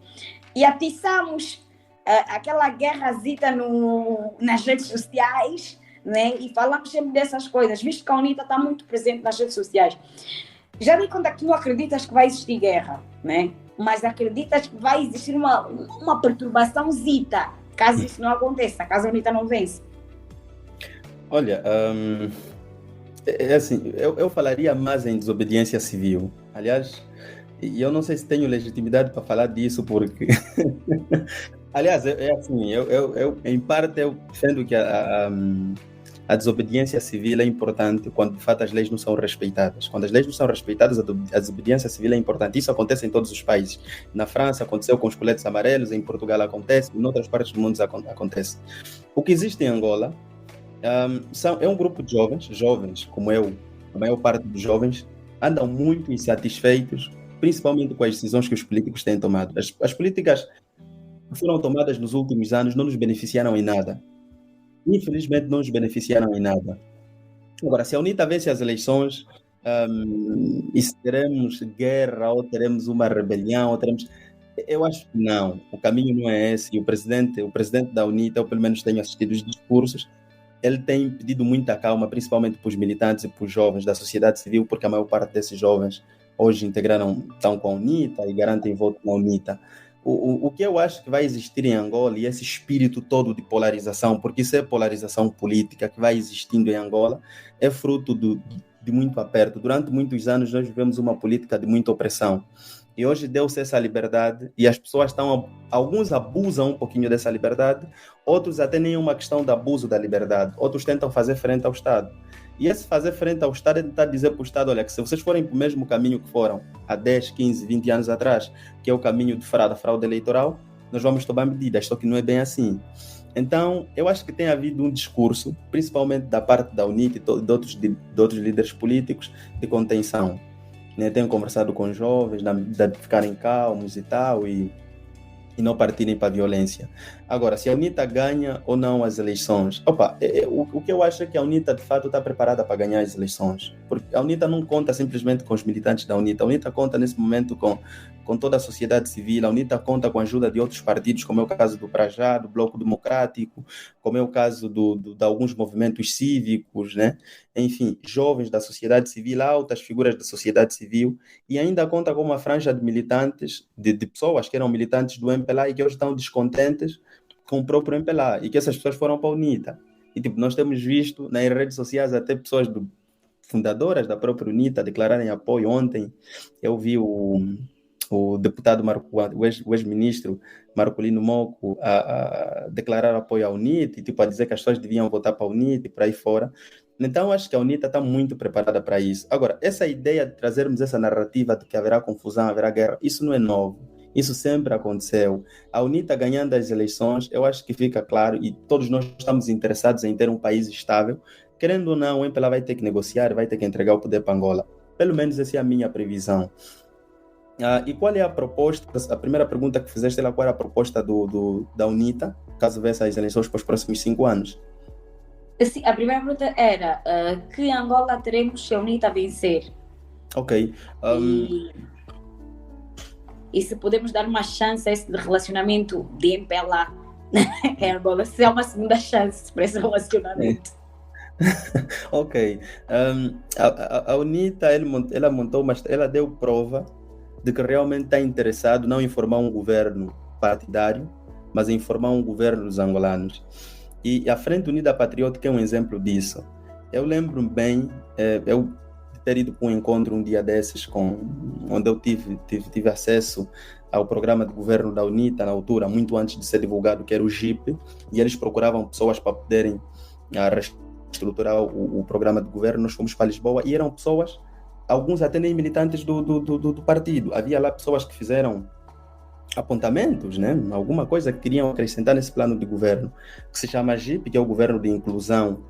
e atiçamos aquela guerrazita nas redes sociais, né? E falamos sempre dessas coisas, visto que a UNITA está muito presente nas redes sociais. Já dei conta que tu não acreditas que vai existir guerra, né? Mas acreditas que vai existir uma perturbaçãozita, caso isso não aconteça, caso a UNITA não vence. Olha, é assim, eu falaria mais em desobediência civil. Aliás, eu não sei se tenho legitimidade para falar disso, porque... Aliás, é assim, eu em parte eu defendo que a desobediência civil é importante quando de fato as leis não são respeitadas. Quando as leis não são respeitadas, a desobediência civil é importante. Isso acontece em todos os países. Na França aconteceu com os coletes amarelos, em Portugal acontece, em outras partes do mundo acontece. O que existe em Angola é um grupo de jovens como eu, a maior parte dos jovens, andam muito insatisfeitos, principalmente com as decisões que os políticos têm tomado. As políticas que foram tomadas nos últimos anos não nos beneficiaram em nada. Infelizmente, não nos beneficiaram em nada. Agora, se a UNITA vence as eleições, e se teremos guerra, ou teremos uma rebelião, ou teremos... Eu acho que não. O caminho não é esse. E o presidente da UNITA, eu pelo menos tenho assistido os discursos, ele tem pedido muita calma, principalmente para os militantes e para os jovens da sociedade civil, porque a maior parte desses jovens hoje estão com a UNITA e garantem voto na UNITA. O que eu acho que vai existir em Angola, e esse espírito todo de polarização, porque isso é polarização política que vai existindo em Angola, é fruto de muito aperto. Durante muitos anos nós vivemos uma política de muita opressão. E hoje deu-se essa liberdade e as pessoas alguns abusam um pouquinho dessa liberdade, outros até nem é uma questão de abuso da liberdade, outros tentam fazer frente ao Estado. E esse fazer frente ao Estado é tentar dizer para o Estado, olha, que se vocês forem para o mesmo caminho que foram há 10, 15, 20 anos atrás, que é o caminho da fraude eleitoral, nós vamos tomar medidas, só que não é bem assim. Então, eu acho que tem havido um discurso, principalmente da parte da UNITA e de outros líderes políticos, de contenção. Tenho conversado com jovens, de ficarem calmos e tal, e não partirem para a violência. Agora, se a UNITA ganha ou não as eleições, o que eu acho é que a UNITA de fato está preparada para ganhar as eleições, porque a UNITA não conta simplesmente com os militantes da UNITA, a UNITA conta nesse momento com toda a sociedade civil, a UNITA conta com a ajuda de outros partidos, como é o caso do Prajá, do Bloco Democrático, como é o caso de alguns movimentos cívicos, né? Enfim, jovens da sociedade civil, altas figuras da sociedade civil, e ainda conta com uma franja de militantes, de pessoas que eram militantes do MPLA e que hoje estão descontentes com o próprio MPLA, e que essas pessoas foram para a UNITA. E nós temos visto nas redes sociais até pessoas fundadoras da própria UNITA declararem apoio. Ontem eu vi o deputado o ex-ministro Marcolino Moco a declarar apoio à UNITA e a dizer que as pessoas deviam votar para a UNITA e por aí fora. Então acho que a UNITA está muito preparada para isso. Agora, essa ideia de trazermos essa narrativa de que haverá confusão, haverá guerra, isso não é novo. Isso sempre aconteceu. A UNITA ganhando as eleições, eu acho que fica claro, e todos nós estamos interessados em ter um país estável. Querendo ou não, o MPLA vai ter que negociar, vai ter que entregar o poder para Angola. Pelo menos essa é a minha previsão. E qual é a proposta? A primeira pergunta que fizeste, qual era a proposta da UNITA, caso vença as eleições para os próximos 5 anos? Assim, a primeira pergunta era que Angola teremos se a UNITA vencer? Ok. E se podemos dar uma chance a esse relacionamento de MPLA em Angola, se é uma segunda chance para esse relacionamento. Ok. A UNITA, ela montou, mas ela deu prova de que realmente está interessado não em formar um governo partidário, mas em formar um governo dos angolanos. E a Frente Unida Patriótica é um exemplo disso. Eu lembro bem, eu ter ido para um encontro um dia desses, onde eu tive acesso ao programa de governo da UNITA, na altura, muito antes de ser divulgado, que era o JIP, e eles procuravam pessoas para poderem reestruturar o programa de governo. Nós fomos para Lisboa e eram pessoas, alguns até nem militantes do partido. Havia lá pessoas que fizeram apontamentos, né? Alguma coisa que queriam acrescentar nesse plano de governo, que se chama JIP, que é o Governo de Inclusão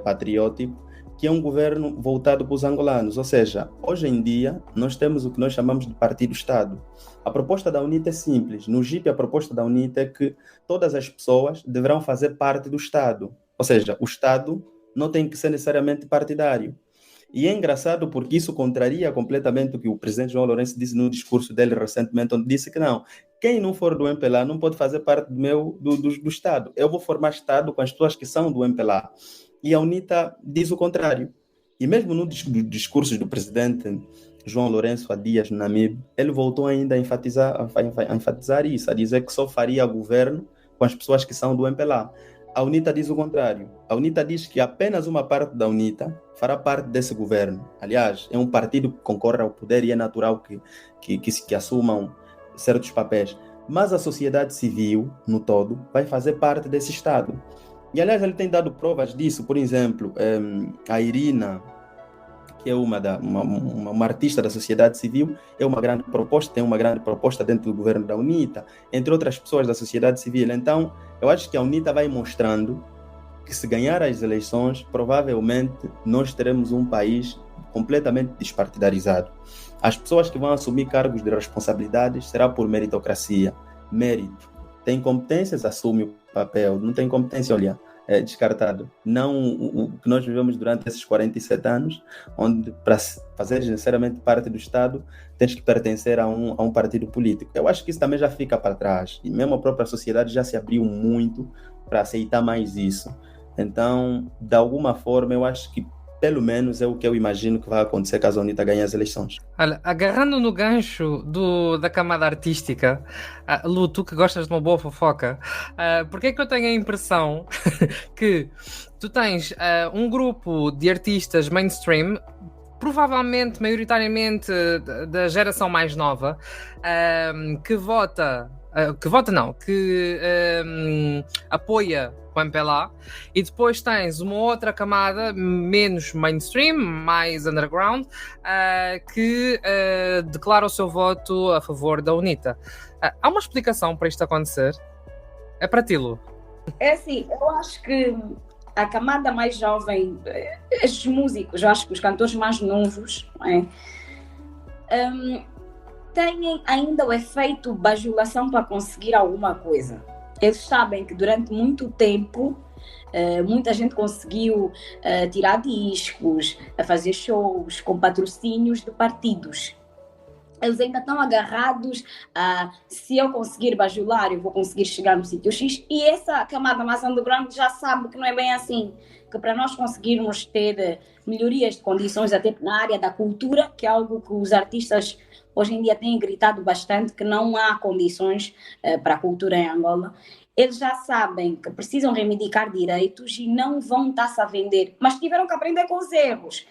Patriótico, que é um governo voltado para os angolanos. Ou seja, hoje em dia, nós temos o que nós chamamos de partido-Estado. A proposta da UNITA é simples. No JIP, a proposta da UNITA é que todas as pessoas deverão fazer parte do Estado. Ou seja, o Estado não tem que ser necessariamente partidário. E é engraçado porque isso contraria completamente o que o presidente João Lourenço disse no discurso dele recentemente, onde disse que não, quem não for do MPLA não pode fazer parte do Estado. Eu vou formar Estado com as pessoas que são do MPLA. E a UNITA diz o contrário. E mesmo no discurso do presidente João Lourenço há dias no Namibe, ele voltou ainda a enfatizar isso, a dizer que só faria governo com as pessoas que são do MPLA. A UNITA diz o contrário. A UNITA diz que apenas uma parte da UNITA fará parte desse governo. Aliás, é um partido que concorre ao poder e é natural que assumam certos papéis. Mas a sociedade civil, no todo, vai fazer parte desse Estado. E, aliás, ele tem dado provas disso. Por exemplo, a Irina, que é uma artista da sociedade civil, tem uma grande proposta dentro do governo da UNITA, entre outras pessoas da sociedade civil. Então, eu acho que a UNITA vai mostrando que, se ganhar as eleições, provavelmente nós teremos um país completamente despartidarizado. As pessoas que vão assumir cargos de responsabilidade será por meritocracia, mérito. Tem competências, assume o papel. Não tem competência, olha, é descartado. Não o que nós vivemos durante esses 47 anos, onde para fazer necessariamente parte do Estado, tens que pertencer a um partido político. Eu acho que isso também já fica para trás. E mesmo a própria sociedade já se abriu muito para aceitar mais isso. Então, de alguma forma, eu acho que pelo menos é o que eu imagino que vai acontecer caso a UNITA ganhe as eleições. Olha, agarrando no gancho da camada artística, Lu, tu que gostas de uma boa fofoca, porque é que eu tenho a impressão que tu tens um grupo de artistas mainstream, provavelmente, maioritariamente da geração mais nova, que apoia o MPLA, e depois tens uma outra camada menos mainstream, mais underground, que declara o seu voto a favor da UNITA. Há uma explicação para isto acontecer? É para ti, Lu. É assim, eu acho que a camada mais jovem, estes músicos, eu acho que os cantores mais novos, têm ainda o efeito bajulação para conseguir alguma coisa. Eles sabem que durante muito tempo muita gente conseguiu tirar discos, fazer shows com patrocínios de partidos. Eles ainda estão agarrados a, se eu conseguir bajular, eu vou conseguir chegar no sítio X. E essa camada mais underground já sabe que não é bem assim. Que para nós conseguirmos ter melhorias de condições, até na área da cultura, que é algo que os artistas hoje em dia têm gritado bastante, que não há condições para a cultura em Angola, eles já sabem que precisam reivindicar direitos e não vão estar-se a vender. Mas tiveram que aprender com os erros.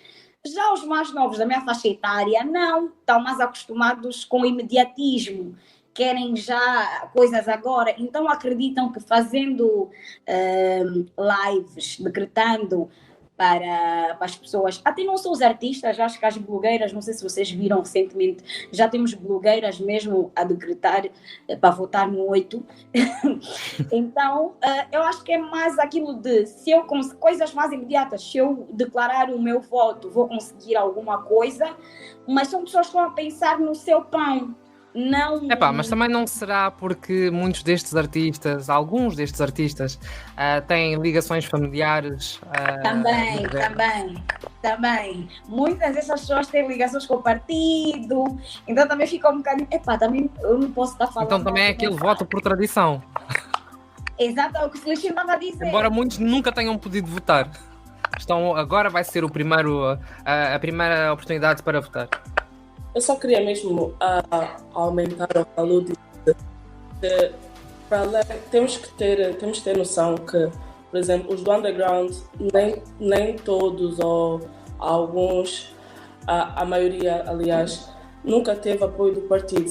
Já os mais novos da minha faixa etária, não, estão mais acostumados com o imediatismo, querem já coisas agora, então acreditam que fazendo lives, decretando para as pessoas, até não são os artistas, acho que as blogueiras, não sei se vocês viram recentemente, já temos blogueiras mesmo a decretar para votar no 8. Então, eu acho que é mais aquilo de, se eu coisas mais imediatas, se eu declarar o meu voto, vou conseguir alguma coisa, mas são pessoas que estão a pensar no seu pão. Não. Mas também não será porque alguns destes artistas têm ligações familiares. Também. Muitas dessas pessoas têm ligações com o partido, então também fica um bocadinho. Também eu não posso estar falando. Então também é aquele voto por tradição. Exato, é o que o Celestino estava a dizer. Embora muitos nunca tenham podido votar. Agora vai ser a primeira oportunidade para votar. Eu só queria mesmo aumentar o valor temos que ter noção que, por exemplo, os do underground, nem todos ou alguns, a maioria, aliás, nunca teve apoio do partido.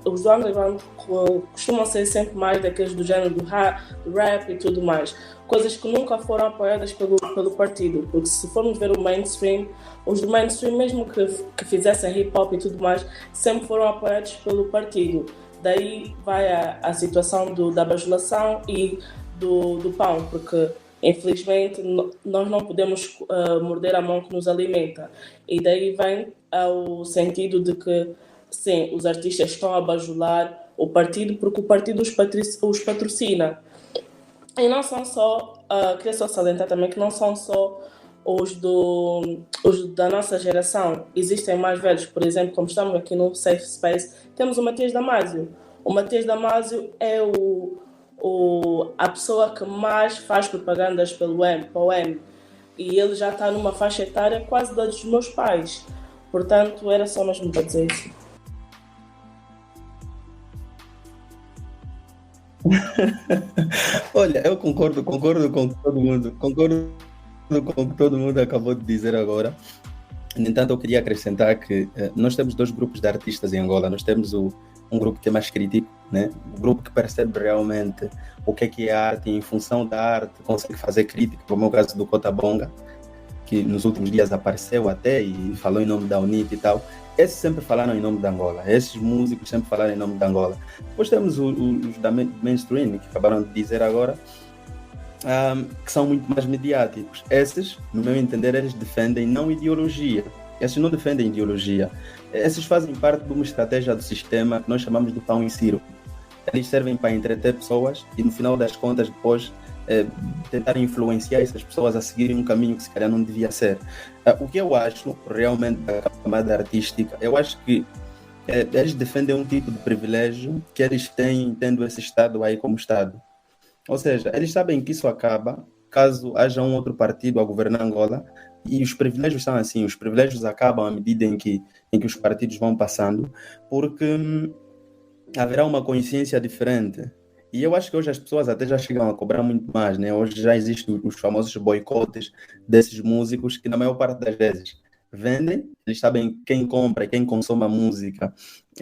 Os do underground costumam ser sempre mais daqueles do género do rap e tudo mais. Coisas que nunca foram apoiadas pelo partido. Porque se formos ver o mainstream, os do mainstream, mesmo que fizessem hip hop e tudo mais, sempre foram apoiados pelo partido. Daí vai a situação da bajulação e do pão, porque infelizmente nós não podemos morder a mão que nos alimenta. E daí vem o sentido de que, sim, os artistas estão a bajular o partido porque o partido os patrocina. E não são só, queria só salientar também que não são só os da nossa geração. Existem mais velhos, por exemplo, como estamos aqui no Safe Space, temos o Matias Damasio. O Matias Damasio é a pessoa que mais faz propagandas para o M. E ele já está numa faixa etária quase da dos meus pais. Portanto, era só mesmo para dizer isso. Olha, eu concordo com todo mundo. Concordo com o que todo mundo acabou de dizer agora. No entanto, eu queria acrescentar que nós temos dois grupos de artistas em Angola. Nós temos um grupo que é mais crítico, né? Um grupo que percebe realmente o que é arte e, em função da arte, consegue fazer crítica, como é o caso do Cotabonga, que nos últimos dias apareceu até e falou em nome da UNIT e tal. Esses sempre falaram em nome de Angola. Esses músicos sempre falaram em nome de Angola. Depois temos os da mainstream, que acabaram de dizer agora, que são muito mais mediáticos. Esses, no meu entender, eles defendem não ideologia. Esses não defendem ideologia. Esses fazem parte de uma estratégia do sistema que nós chamamos de pão e circo. Eles servem para entreter pessoas e, no final das contas, depois tentar influenciar essas pessoas a seguirem um caminho que se calhar não devia ser. O que eu acho realmente da camada artística, eu acho que eles defendem um tipo de privilégio que eles têm tendo esse Estado aí como Estado. Ou seja, eles sabem que isso acaba caso haja um outro partido a governar Angola, e os privilégios são assim, os privilégios acabam à medida em que os partidos vão passando, porque haverá uma consciência diferente. E eu acho que hoje as pessoas até já chegam a cobrar muito mais, né? Hoje já existem os famosos boicotes desses músicos que, na maior parte das vezes, vendem. Eles sabem quem compra e quem consome a música.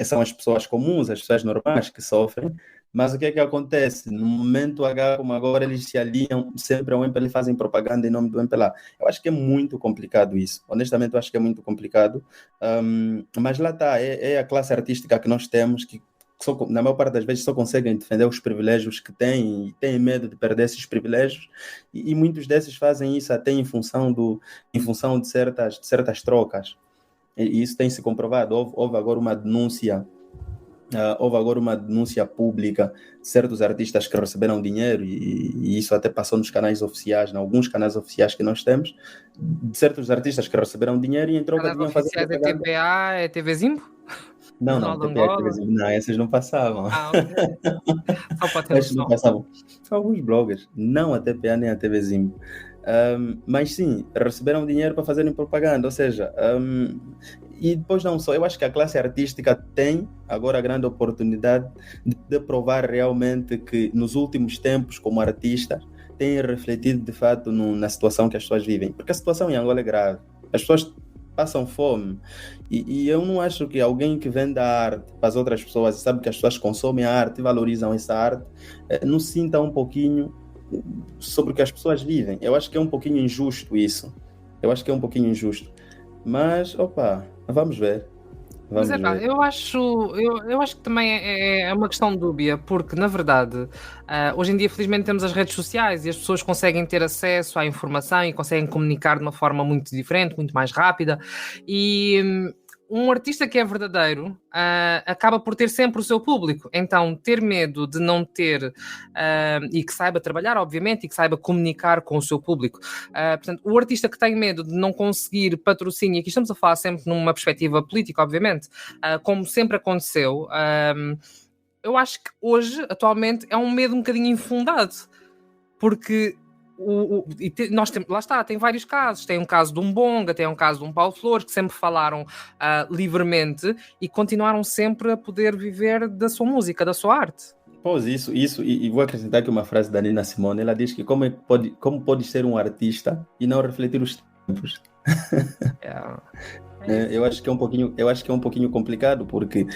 São as pessoas comuns, as pessoas normais que sofrem. Mas o que é que acontece? No momento H, como agora, eles se alinham sempre ao MPLA e fazem propaganda em nome do MPLA. Eu acho que é muito complicado isso. Honestamente, eu acho que é muito complicado. Mas lá está, é a classe artística que nós temos que na maior parte das vezes só conseguem defender os privilégios que têm e têm medo de perder esses privilégios, e muitos desses fazem isso até em função de certas trocas, e isso tem se comprovado. Houve agora uma denúncia pública de certos artistas que receberam dinheiro, e isso até passou nos canais oficiais, em alguns canais oficiais que nós temos, de certos artistas que receberam dinheiro e em troca deviam fazer propaganda. É TPA, é TV Zimbo? Não, essas não passavam. Ok. Só para ter essas não passavam. São alguns bloggers, não a TPA nem a TV Zimbo. Mas sim, receberam dinheiro para fazerem propaganda, ou seja, e depois não só, eu acho que a classe artística tem agora a grande oportunidade de provar realmente que nos últimos tempos, como artistas, têm refletido de fato na situação que as pessoas vivem, porque a situação em Angola é grave, as pessoas passam fome, e eu não acho que alguém que venda arte para as outras pessoas e sabe que as pessoas consomem a arte e valorizam essa arte, não sinta um pouquinho sobre o que as pessoas vivem. Eu acho que é um pouquinho injusto isso. Mas, vamos ver. Eu acho que também é uma questão dúbia, porque, na verdade, hoje em dia, felizmente, temos as redes sociais e as pessoas conseguem ter acesso à informação e conseguem comunicar de uma forma muito diferente, muito mais rápida. E um artista que é verdadeiro acaba por ter sempre o seu público. Então, ter medo de não ter e que saiba trabalhar, obviamente, e que saiba comunicar com o seu público. Portanto, o artista que tem medo de não conseguir patrocínio, e aqui estamos a falar sempre numa perspectiva política, obviamente, como sempre aconteceu, eu acho que hoje, atualmente, é um medo um bocadinho infundado, porque nós temos, lá está, tem vários casos. Tem um caso de um Bonga, tem um caso de um Paulo Flores, que sempre falaram livremente e continuaram sempre a poder viver da sua música, da sua arte. Pois, isso, e vou acrescentar aqui uma frase da Nina Simone. Ela diz que como pode ser um artista e não refletir os tempos. Eu acho que é um pouquinho complicado, porque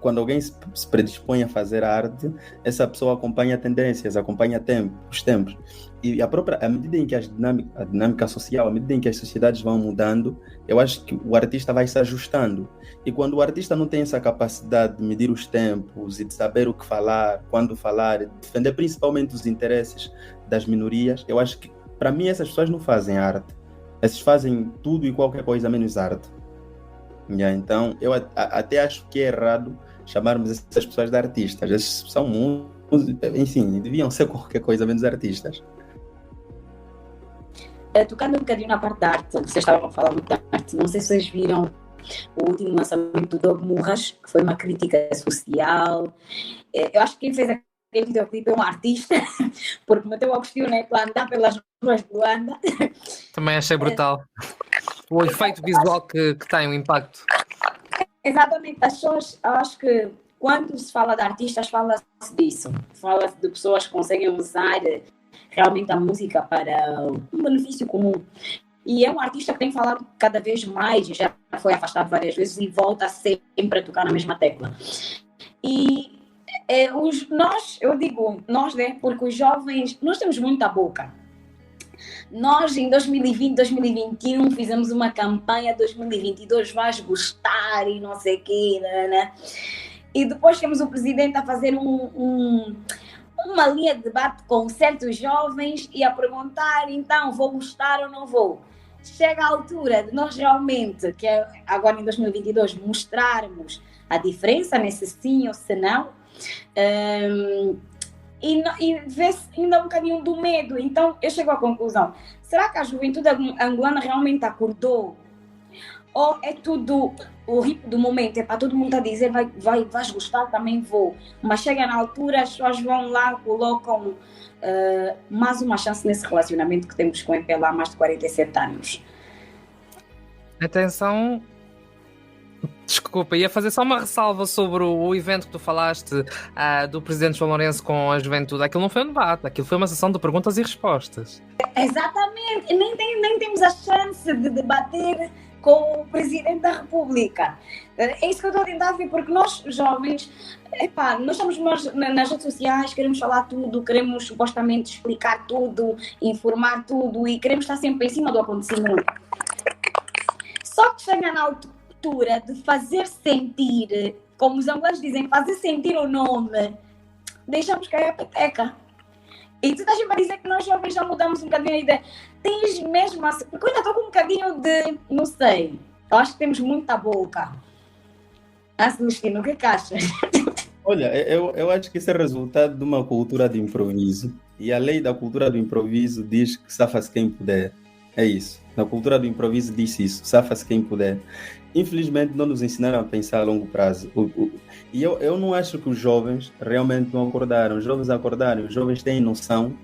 quando alguém se predispõe a fazer arte, essa pessoa acompanha tendências, acompanha os tempos. E à medida em que a dinâmica social, à medida em que as sociedades vão mudando, eu acho que o artista vai se ajustando. E quando o artista não tem essa capacidade de medir os tempos e de saber o que falar, quando falar, defender principalmente os interesses das minorias, eu acho que, para mim, essas pessoas não fazem arte. Essas fazem tudo e qualquer coisa menos arte. Então, eu até acho que é errado chamarmos essas pessoas de artistas. Eles são enfim, deviam ser qualquer coisa menos artistas. Tocando um bocadinho na parte da arte, vocês estavam a falar muito da arte, não sei se vocês viram o último lançamento do Doug Murras, que foi uma crítica social. Eu acho que quem fez aquele videoclipe é um artista, porque meteu o Agostinho a andar pelas ruas de Luanda. Também achei brutal. O efeito visual que tem, o impacto. Exatamente, as pessoas, acho que quando se fala de artistas, fala-se disso. Fala-se de pessoas que conseguem usar realmente a música para um benefício comum. E é um artista que tem falado cada vez mais, já foi afastado várias vezes e volta sempre a tocar na mesma tecla. E eu digo nós, né, porque os jovens, nós temos muita boca. Nós, em 2020, 2021, fizemos uma campanha 2022, vais gostar e não sei o quê, né? E depois temos o presidente a fazer uma linha de debate com certos jovens e a perguntar, então, vou gostar ou não vou? Chega a altura de nós realmente, que é agora em 2022, mostrarmos a diferença nesse sim ou se não, e vê-se ainda um bocadinho do medo. Então eu chego à conclusão, será que a juventude angolana realmente acordou? Ou é tudo o ritmo do momento, é para todo mundo a dizer vais gostar, também vou, mas chega na altura, as pessoas vão lá, colocam mais uma chance nesse relacionamento que temos com o MPLA há mais de 47 anos. Atenção. Desculpa, ia fazer só uma ressalva sobre o evento que tu falaste do presidente João Lourenço com a juventude. Aquilo não foi um debate, aquilo foi uma sessão de perguntas e respostas. Exatamente, nem temos a chance de debater com o presidente da República. É isso que eu estou a tentar ver, porque nós jovens, nós estamos nas redes sociais, queremos falar tudo, queremos supostamente explicar tudo, informar tudo e queremos estar sempre em cima do acontecimento. Só que chega na altura de fazer sentir, como os angolanos dizem, fazer sentir o nome, deixamos cair a peteca. E tu estás a dizer que nós jovens já mudamos um bocadinho a ideia. Tens mesmo assim, porque eu ainda estou com um bocadinho de, não sei, eu acho que temos muita boca. Celestino, o que achas? Olha, eu acho que isso é resultado de uma cultura de improviso. E a lei da cultura do improviso diz que safa-se quem puder. É isso. Na cultura do improviso diz isso, safa-se quem puder. Infelizmente não nos ensinaram a pensar a longo prazo. E eu não acho que os jovens realmente não acordaram. Os jovens acordaram, os jovens têm noção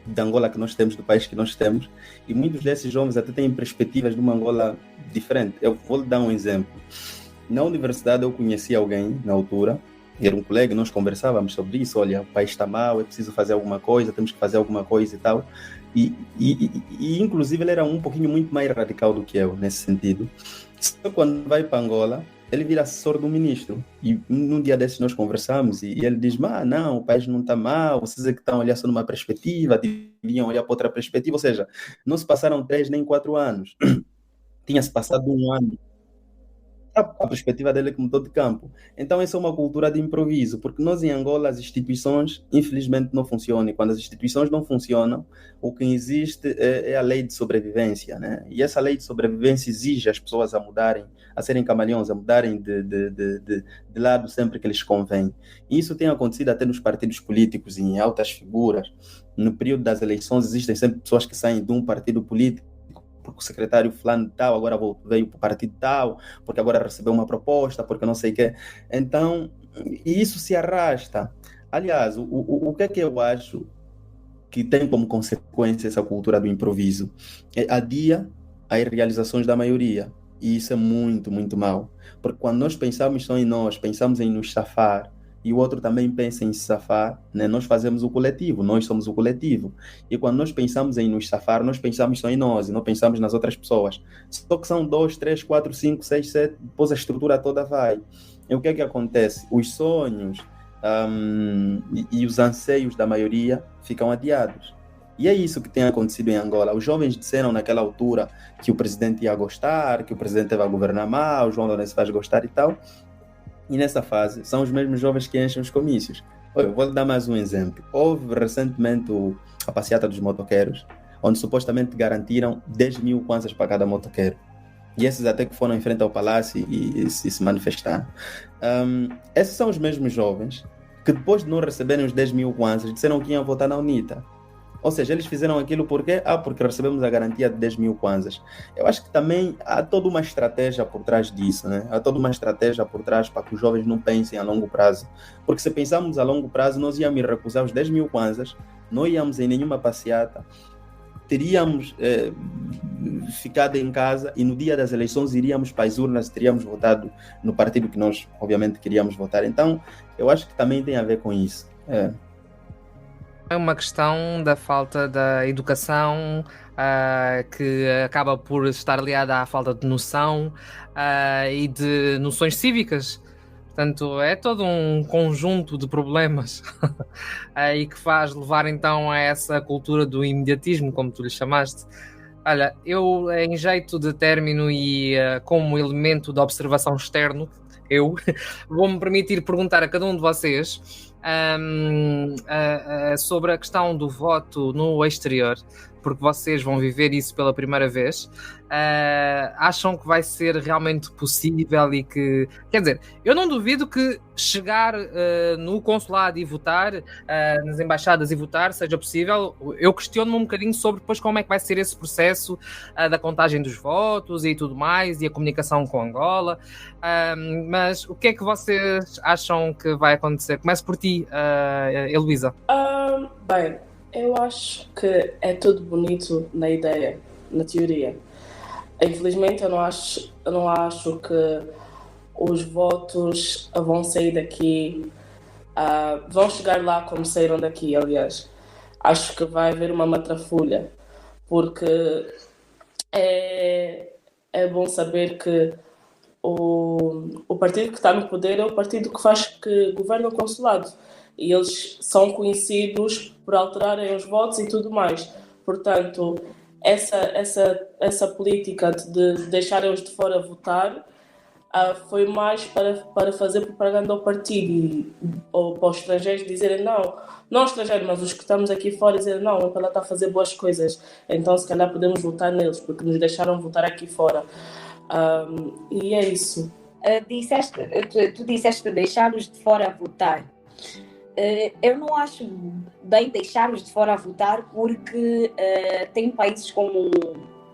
da Angola que nós temos, do país que nós temos, e muitos desses jovens até têm perspectivas de uma Angola diferente. Eu vou lhe dar um exemplo. Na universidade eu conheci alguém, na altura, era um colega, nós conversávamos sobre isso, olha, o país está mal, é preciso fazer alguma coisa, temos que fazer alguma coisa e tal. E inclusive ele era um pouquinho muito mais radical do que eu, nesse sentido. Só quando vai para Angola, ele vira assessor do ministro. E num dia desses nós conversamos e ele diz, não, o país não está mal, vocês é que estão a olhar só numa perspectiva, deviam olhar para outra perspectiva. Ou seja, não se passaram 3 nem 4 anos. Tinha-se passado 1 ano. a perspectiva dele que mudou de campo. Então, essa é uma cultura de improviso, porque nós em Angola, as instituições, infelizmente, não funcionam. E quando as instituições não funcionam, o que existe é a lei de sobrevivência, né? E essa lei de sobrevivência exige as pessoas a mudarem, a serem camaleões, a mudarem de lado sempre que lhes convém. E isso tem acontecido até nos partidos políticos, em altas figuras. No período das eleições, existem sempre pessoas que saem de um partido político, porque o secretário fulano tal agora veio para o partido tal, porque agora recebeu uma proposta, porque não sei o quê. Então, e isso se arrasta. Aliás, o que é que eu acho que tem como consequência essa cultura do improviso? Adia as realizações da maioria. E isso é muito, muito mau. Porque quando nós pensamos só em nós, pensamos em nos safar, e o outro também pensa em se safar, né? Nós fazemos o coletivo, nós somos o coletivo. E quando nós pensamos em nos safar, nós pensamos só em nós e não pensamos nas outras pessoas. Só que são 2, 3, 4, 5, 6, 7, depois a estrutura toda vai. E o que é que acontece? Os sonhos e os anseios da maioria ficam adiados. E é isso que tem acontecido em Angola. Os jovens disseram naquela altura que o presidente ia gostar, que o presidente vai governar mal, o João Lourenço vai gostar e tal. E nessa fase, são os mesmos jovens que enchem os comícios. Eu vou dar mais um exemplo. Houve recentemente a passeata dos motoqueiros, onde supostamente garantiram 10 mil kwanzas para cada motoqueiro. E esses até que foram em frente ao palácio e se manifestaram. Esses são os mesmos jovens que depois de não receberem os 10 mil kwanzas, disseram que iam votar na UNITA. Ou seja, eles fizeram aquilo por quê? Porque recebemos a garantia de 10 mil kwanzas. Eu acho que também há toda uma estratégia por trás disso, né? Há toda uma estratégia por trás para que os jovens não pensem a longo prazo. Porque se pensarmos a longo prazo, nós íamos recusar os 10 mil kwanzas, não íamos em nenhuma passeata, teríamos ficado em casa e no dia das eleições iríamos para as urnas e teríamos votado no partido que nós, obviamente, queríamos votar. Então, eu acho que também tem a ver com isso. É uma questão da falta da educação, que acaba por estar ligada à falta de noção e de noções cívicas. Portanto, é todo um conjunto de problemas e que faz levar então a essa cultura do imediatismo, como tu lhe chamaste. Olha, eu em jeito de término e como elemento de observação externo, eu vou-me permitir perguntar a cada um de vocês sobre a questão do voto no exterior, porque vocês vão viver isso pela primeira vez. Acham que vai ser realmente possível e que... Quer dizer, eu não duvido que chegar no consulado e votar, nas embaixadas e votar, seja possível. Eu questiono-me um bocadinho sobre depois como é que vai ser esse processo da contagem dos votos e tudo mais, e a comunicação com Angola. Mas o que é que vocês acham que vai acontecer? Começo por ti, Heloísa. Bem, eu acho que é tudo bonito na ideia, na teoria. Infelizmente, eu não acho que os votos vão sair daqui, vão chegar lá como saíram daqui, aliás. Acho que vai haver uma matrafulha, porque é bom saber que o partido que está no poder é o partido que governa o consulado. E eles são conhecidos por alterarem os votos e tudo mais. Portanto, essa política de deixarem-os de fora votar foi mais para fazer propaganda ao partido ou para os estrangeiros dizerem não estrangeiros, mas os que estamos aqui fora dizerem não, ela está a fazer boas coisas, então se calhar podemos votar neles porque nos deixaram votar aqui fora. E é isso. Tu disseste deixar-os de fora a votar. Eu não acho bem deixar-os de fora a votar porque tem países como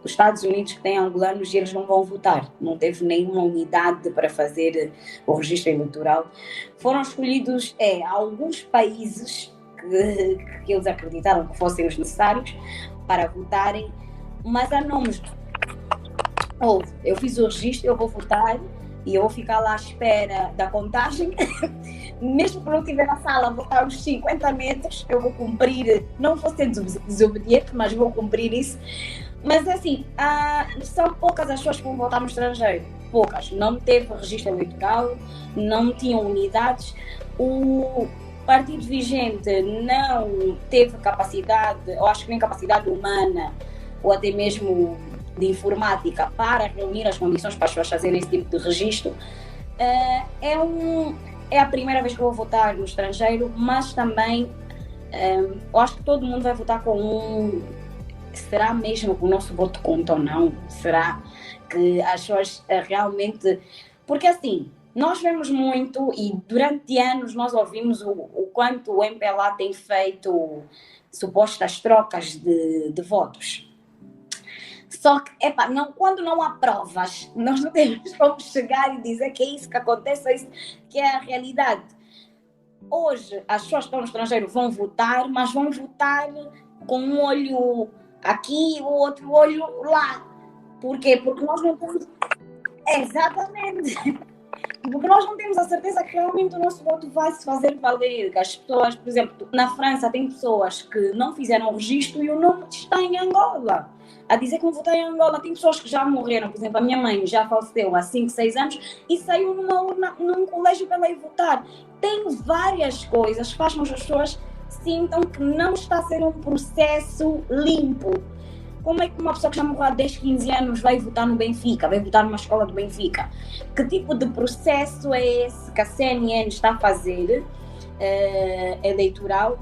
os Estados Unidos que têm angolanos e eles não vão votar. Não teve nenhuma unidade para fazer o registro eleitoral. Foram escolhidos alguns países que eles acreditaram que fossem os necessários para votarem, mas há nomes. Eu fiz o registro, eu vou votar e eu vou ficar lá à espera da contagem. Mesmo que não estiver na sala, vou estar uns 50 metros, eu vou cumprir, não vou ser desobediente, mas vou cumprir isso. Mas assim, são poucas as pessoas que vão votar no estrangeiro, poucas. Não teve registro eleitoral, não tinham unidades. O partido vigente não teve capacidade, ou acho que nem capacidade humana, ou até mesmo de informática para reunir as condições para as pessoas fazerem esse tipo de registro. É a primeira vez que eu vou votar no estrangeiro, mas também eu acho que todo mundo vai votar com será mesmo que o nosso voto conta ou não? Será que as pessoas realmente... Porque assim, nós vemos muito e durante anos nós ouvimos o quanto o MPLA tem feito supostas trocas de votos. Só que, quando não há provas, nós não temos como chegar e dizer que é isso que acontece, é isso que é a realidade. Hoje, as pessoas que estão no estrangeiro vão votar, mas vão votar com um olho aqui e o outro olho lá. Por quê? Porque nós não temos... Exatamente. Porque nós não temos a certeza que realmente o nosso voto vai se fazer valer. Que as pessoas, por exemplo, na França tem pessoas que não fizeram o registro e o nome está em Angola. A dizer que vão votar em Angola. Tem pessoas que já morreram. Por exemplo, a minha mãe já faleceu há 5, 6 anos e saiu numa urna, num colégio para ela ir votar. Tem várias coisas que fazem as pessoas sintam que não está a ser um processo limpo. Como é que uma pessoa que já morreu há 10, 15 anos vai votar no Benfica, vai votar numa escola do Benfica? Que tipo de processo é esse que a CNN está a fazer, eleitoral,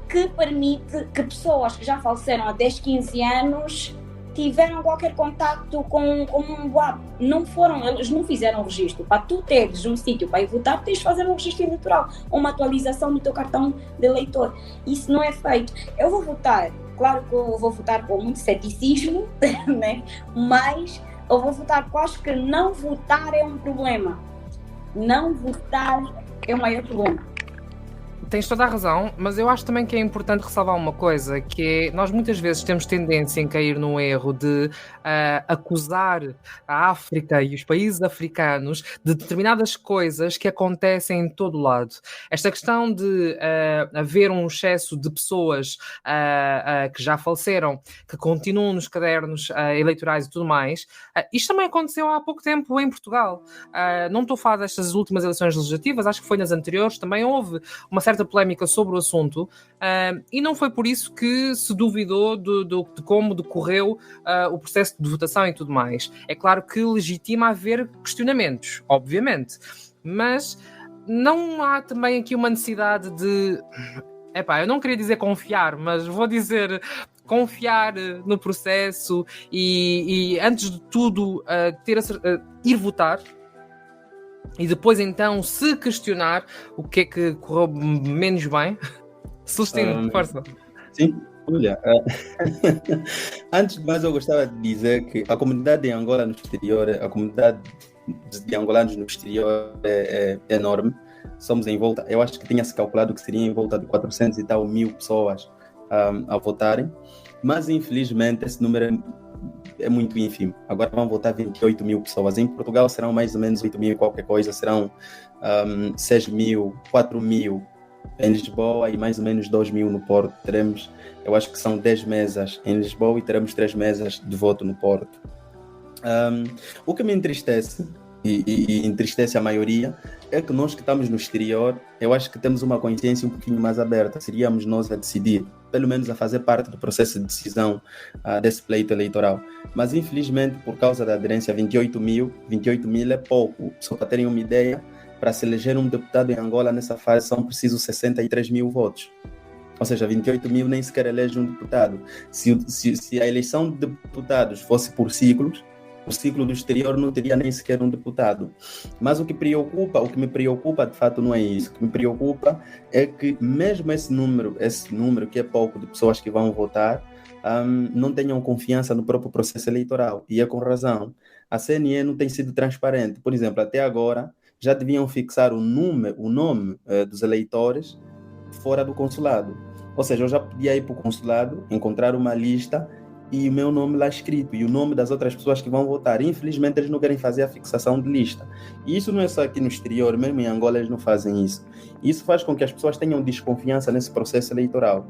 que permite que pessoas que já faleceram há 10, 15 anos tiveram qualquer contacto com um WAP? Eles não fizeram o registro. Para tu teres um sítio para ir votar, tens de fazer um registro eleitoral, uma atualização do teu cartão de eleitor. Isso não é feito. Eu vou votar. Claro que eu vou votar com muito ceticismo, né? Mas eu vou votar porque eu acho que não votar é um problema. Não votar é o maior problema. Tens toda a razão, mas eu acho também que é importante ressalvar uma coisa, que é, nós muitas vezes temos tendência em cair no erro de acusar a África e os países africanos de determinadas coisas que acontecem em todo o lado. Esta questão de haver um excesso de pessoas que já faleceram, que continuam nos cadernos eleitorais e tudo mais, isto também aconteceu há pouco tempo em Portugal. Não estou a falar destas últimas eleições legislativas, acho que foi nas anteriores, também houve uma certa polémica sobre o assunto, e não foi por isso que se duvidou de como decorreu o processo de votação e tudo mais. É claro que legitima haver questionamentos, obviamente, mas não há também aqui uma necessidade de... eu não queria dizer confiar, mas vou dizer confiar no processo e antes de tudo ir votar. E depois, então, se questionar o que é que correu menos bem. Celestino, força. Sim, olha, antes de mais eu gostava de dizer que a comunidade de Angola no exterior, a comunidade de angolanos no exterior é enorme. Somos em volta, eu acho que tinha-se calculado que seria em volta de 400 e tal mil pessoas a votarem, mas infelizmente esse número é muito ínfimo. Agora vão votar 28 mil pessoas. Em Portugal serão mais ou menos 8 mil e qualquer coisa, serão 6 mil, 4 mil em Lisboa e mais ou menos 2 mil no Porto. Teremos, eu acho que são 10 mesas em Lisboa e teremos 3 mesas de voto no Porto. O que me entristece, e entristece a maioria, é que nós que estamos no exterior, eu acho que temos uma consciência um pouquinho mais aberta. Seríamos nós a decidir, pelo menos a fazer parte do processo de decisão desse pleito eleitoral. Mas infelizmente, por causa da aderência, 28 mil é pouco. Só para terem uma ideia, para se eleger um deputado em Angola nessa fase são precisos 63 mil votos. Ou seja, 28 mil nem sequer elege um deputado. Se a eleição de deputados fosse por ciclos, o ciclo do exterior não teria nem sequer um deputado. Mas o que me preocupa de fato não é isso. O que me preocupa é que mesmo esse número que é pouco de pessoas que vão votar, não tenham confiança no próprio processo eleitoral. E é com razão. A CNN não tem sido transparente. Por exemplo, até agora já deviam fixar o nome dos eleitores fora do consulado. Ou seja, eu já podia ir para o consulado, encontrar uma lista e o meu nome lá escrito, e o nome das outras pessoas que vão votar. Infelizmente, eles não querem fazer a fixação de lista. E isso não é só aqui no exterior, mesmo em Angola eles não fazem isso. E isso faz com que as pessoas tenham desconfiança nesse processo eleitoral.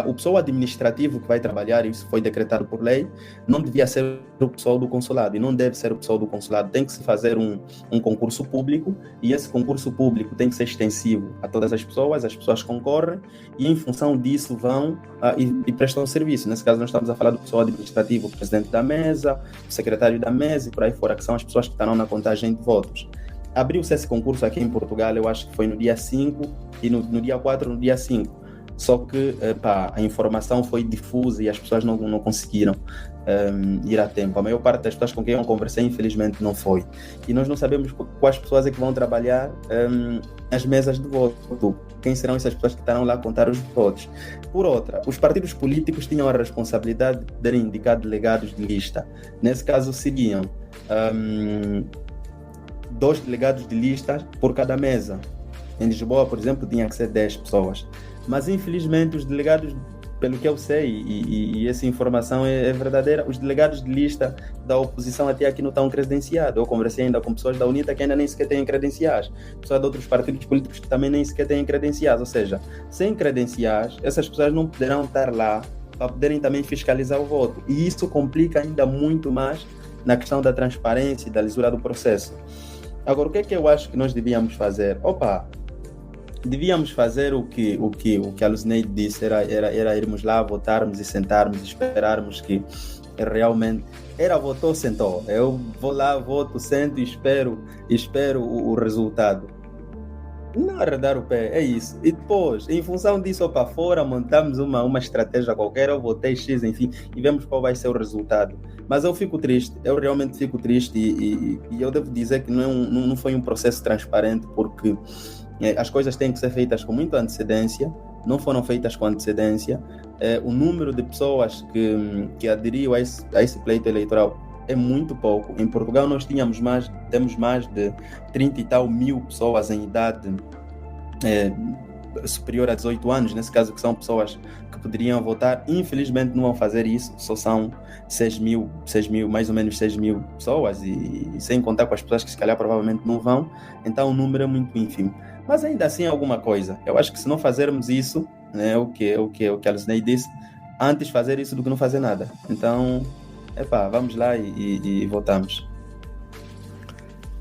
o pessoal administrativo que vai trabalhar, isso foi decretado por lei, não devia ser o pessoal do consulado, e não deve ser o pessoal do consulado. Tem que se fazer um concurso público, e esse concurso público tem que ser extensivo a todas as pessoas concorrem, e em função disso vão e prestam serviço. Nesse caso, nós estamos a falar do pessoal administrativo, o presidente da mesa, o secretário da mesa, e por aí fora, que são as pessoas que estarão na contagem de votos. Abriu-se esse concurso aqui em Portugal, eu acho que foi no dia 5, e no dia 4, no dia 5. Só que a informação foi difusa e as pessoas não conseguiram ir a tempo. A maior parte das pessoas com quem eu conversei, infelizmente, não foi. E nós não sabemos quais pessoas é que vão trabalhar nas mesas de voto. Quem serão essas pessoas que estarão lá a contar os votos. Por outra, os partidos políticos tinham a responsabilidade de terem indicado delegados de lista. Nesse caso, seguiam 2 delegados de lista por cada mesa. Em Lisboa, por exemplo, tinha que ser 10 pessoas. Mas, infelizmente, os delegados, pelo que eu sei, e essa informação é verdadeira, os delegados de lista da oposição até aqui não estão credenciados. Eu conversei ainda com pessoas da UNITA que ainda nem sequer têm credenciais, pessoas de outros partidos políticos que também nem sequer têm credenciais. Ou seja, sem credenciais, essas pessoas não poderão estar lá para poderem também fiscalizar o voto. E isso complica ainda muito mais na questão da transparência e da lisura do processo. Agora, o que é que eu acho que nós devíamos fazer? Devíamos fazer o que a Lucineide disse, era irmos lá, votarmos e sentarmos, esperarmos que realmente... votou, sentou. Eu vou lá, voto, sento e espero o resultado. Não arredar o pé, é isso. E depois, em função disso, para fora, montamos uma estratégia qualquer, eu votei X, enfim, e vemos qual vai ser o resultado. Mas eu fico triste, eu realmente fico triste e eu devo dizer que não foi um processo transparente, porque as coisas têm que ser feitas com muita antecedência, não foram feitas com antecedência. O número de pessoas que aderiu a esse pleito eleitoral é muito pouco. Em Portugal nós temos mais de 30 e tal mil pessoas em idade superior a 18 anos, nesse caso, que são pessoas que poderiam votar. Infelizmente não vão fazer isso, só são 6 mil, mais ou menos 6 mil pessoas, e sem contar com as pessoas que se calhar provavelmente não vão, então o número é muito ínfimo. Mas ainda assim é alguma coisa. Eu acho que se não fazermos isso, né, o que a Lucineide disse, antes fazer isso do que não fazer nada. Então, vamos lá e votamos.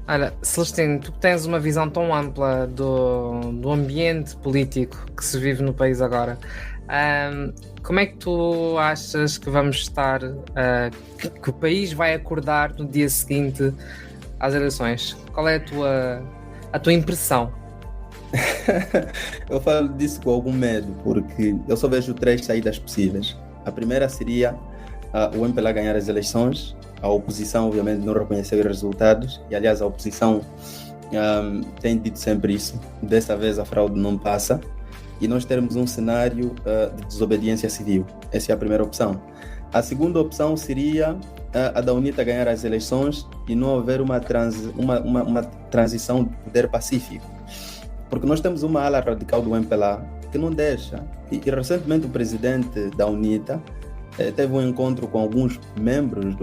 Olha, Celestino, tu tens uma visão tão ampla do ambiente político que se vive no país agora. Como é que tu achas que vamos estar, que o país vai acordar no dia seguinte às eleições? Qual é a tua impressão? Eu falo disso com algum medo, porque eu só vejo 3 saídas possíveis. A primeira seria o MPLA ganhar as eleições. A oposição, obviamente, não reconheceu os resultados, e aliás a oposição tem dito sempre isso. Desta vez a fraude não passa, e nós termos um cenário de desobediência civil. Essa é a primeira opção. A segunda opção seria a da UNITA ganhar as eleições e não haver uma transição de poder pacífico. Porque nós temos uma ala radical do MPLA que não deixa. E recentemente o presidente da UNITA teve um encontro com alguns membros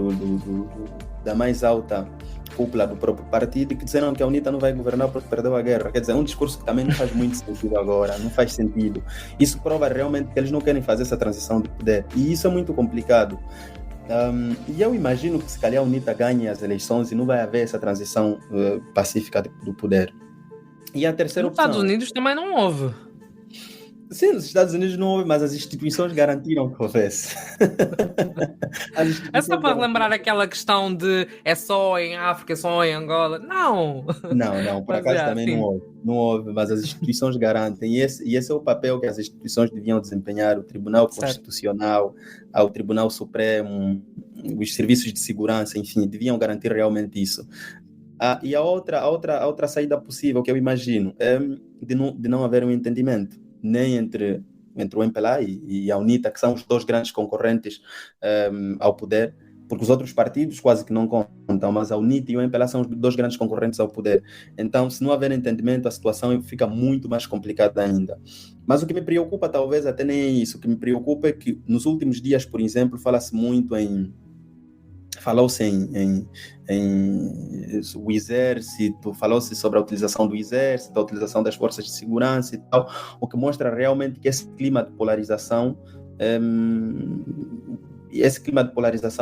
da mais alta cúpula do próprio partido, que disseram que a UNITA não vai governar porque perdeu a guerra. Quer dizer, é um discurso que também não faz muito sentido agora, não faz sentido. Isso prova realmente que eles não querem fazer essa transição de poder. E isso é muito complicado. E eu imagino que se calhar a UNITA ganhe as eleições e não vai haver essa transição pacífica do poder. E a terceira opção... Nos Estados Unidos também não houve. Sim, nos Estados Unidos não houve, mas as instituições garantiram que houvesse. É só para lembrar aquela questão de é só em África, só em Angola. Não, por acaso também não houve, mas as instituições garantem, e esse é o papel que as instituições deviam desempenhar, o Tribunal Constitucional, o Tribunal Supremo, os serviços de segurança, enfim, deviam garantir realmente isso. E a outra saída possível que eu imagino é de não haver um entendimento, nem entre o MPLA e a UNITA, que são os 2 grandes concorrentes ao poder, porque os outros partidos quase que não contam, mas a UNITA e o MPLA são os 2 grandes concorrentes ao poder. Então, se não houver entendimento, a situação fica muito mais complicada ainda. Mas o que me preocupa, talvez, até nem é isso. O que me preocupa é que, nos últimos dias, por exemplo, fala-se muito em falou-se em o exército, falou-se sobre a utilização do exército, a utilização das forças de segurança e tal, o que mostra realmente que esse clima de polarização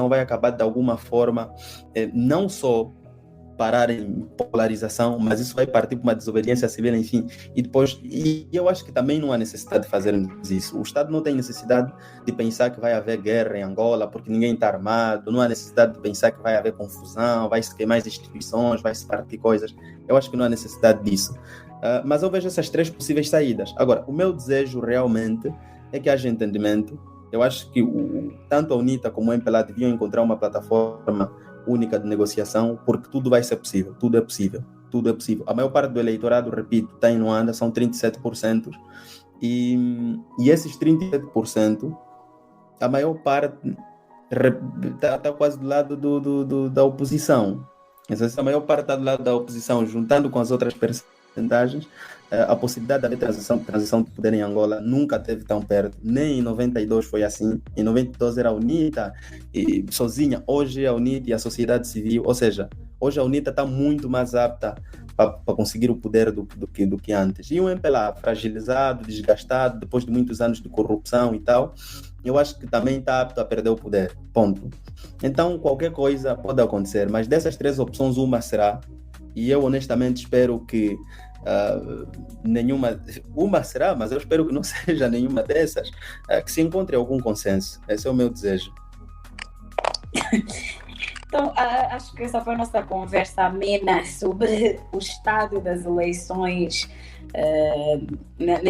vai acabar de alguma forma, não só parar em polarização, mas isso vai partir para uma desobediência civil, enfim, e eu acho que também não há necessidade de fazermos isso. O Estado não tem necessidade de pensar que vai haver guerra em Angola porque ninguém está armado, não há necessidade de pensar que vai haver confusão, vai se queimar as instituições, vai se partir coisas. Eu acho que não há necessidade disso. Mas eu vejo essas 3 possíveis saídas. Agora, o meu desejo realmente é que haja entendimento. Eu acho que tanto a UNITA como o MPLA deviam encontrar uma plataforma única de negociação, porque tudo vai ser possível, tudo é possível. A maior parte do eleitorado, repito, está em Luanda, são 37%, e esses 37%, a maior parte está quase do lado da oposição. A maior parte está do lado da oposição, juntando com as outras percentagens. A possibilidade de haver transição de poder em Angola nunca esteve tão perto, nem em 92 foi assim. Em 92 era a UNITA e sozinha. Hoje a UNITA e a sociedade civil, ou seja, hoje a UNITA está muito mais apta para conseguir o poder do que antes. E o MPLA fragilizado, desgastado, depois de muitos anos de corrupção e tal, eu acho que também está apto a perder o poder, ponto. Então qualquer coisa pode acontecer, mas dessas 3 opções uma será, e eu honestamente espero que uma será, mas eu espero que não seja nenhuma dessas, que se encontre algum consenso. Esse é o meu desejo. Então, acho que essa foi a nossa conversa amena sobre o estado das eleições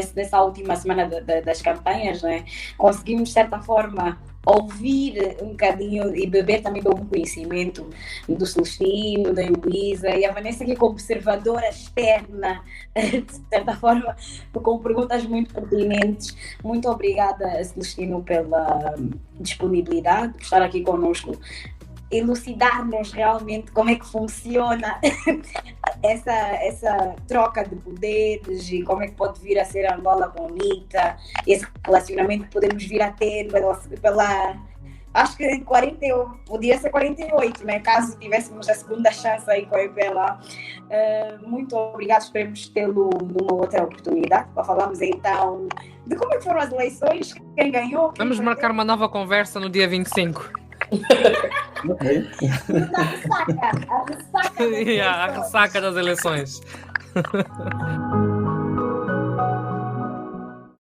nessa última semana das campanhas, né? Conseguimos, de certa forma, ouvir um bocadinho e beber também de algum conhecimento do Celestino, da Heloísa e a Vanessa aqui como observadora externa, de certa forma, com perguntas muito pertinentes. Muito obrigada, Celestino, pela disponibilidade, por estar aqui connosco, elucidar-nos realmente como é que funciona essa troca de poderes e como é que pode vir a ser Angola com a UNITA, esse relacionamento que podemos vir a ter pela acho que podia ser 48, né? Caso tivéssemos a segunda chance aí com a MPLA. Muito obrigado, esperemos tê-lo numa outra oportunidade para falarmos então de como é que foram as eleições, quem ganhou. Vamos marcar uma nova conversa no dia 25. A ressaca A ressaca das eleições.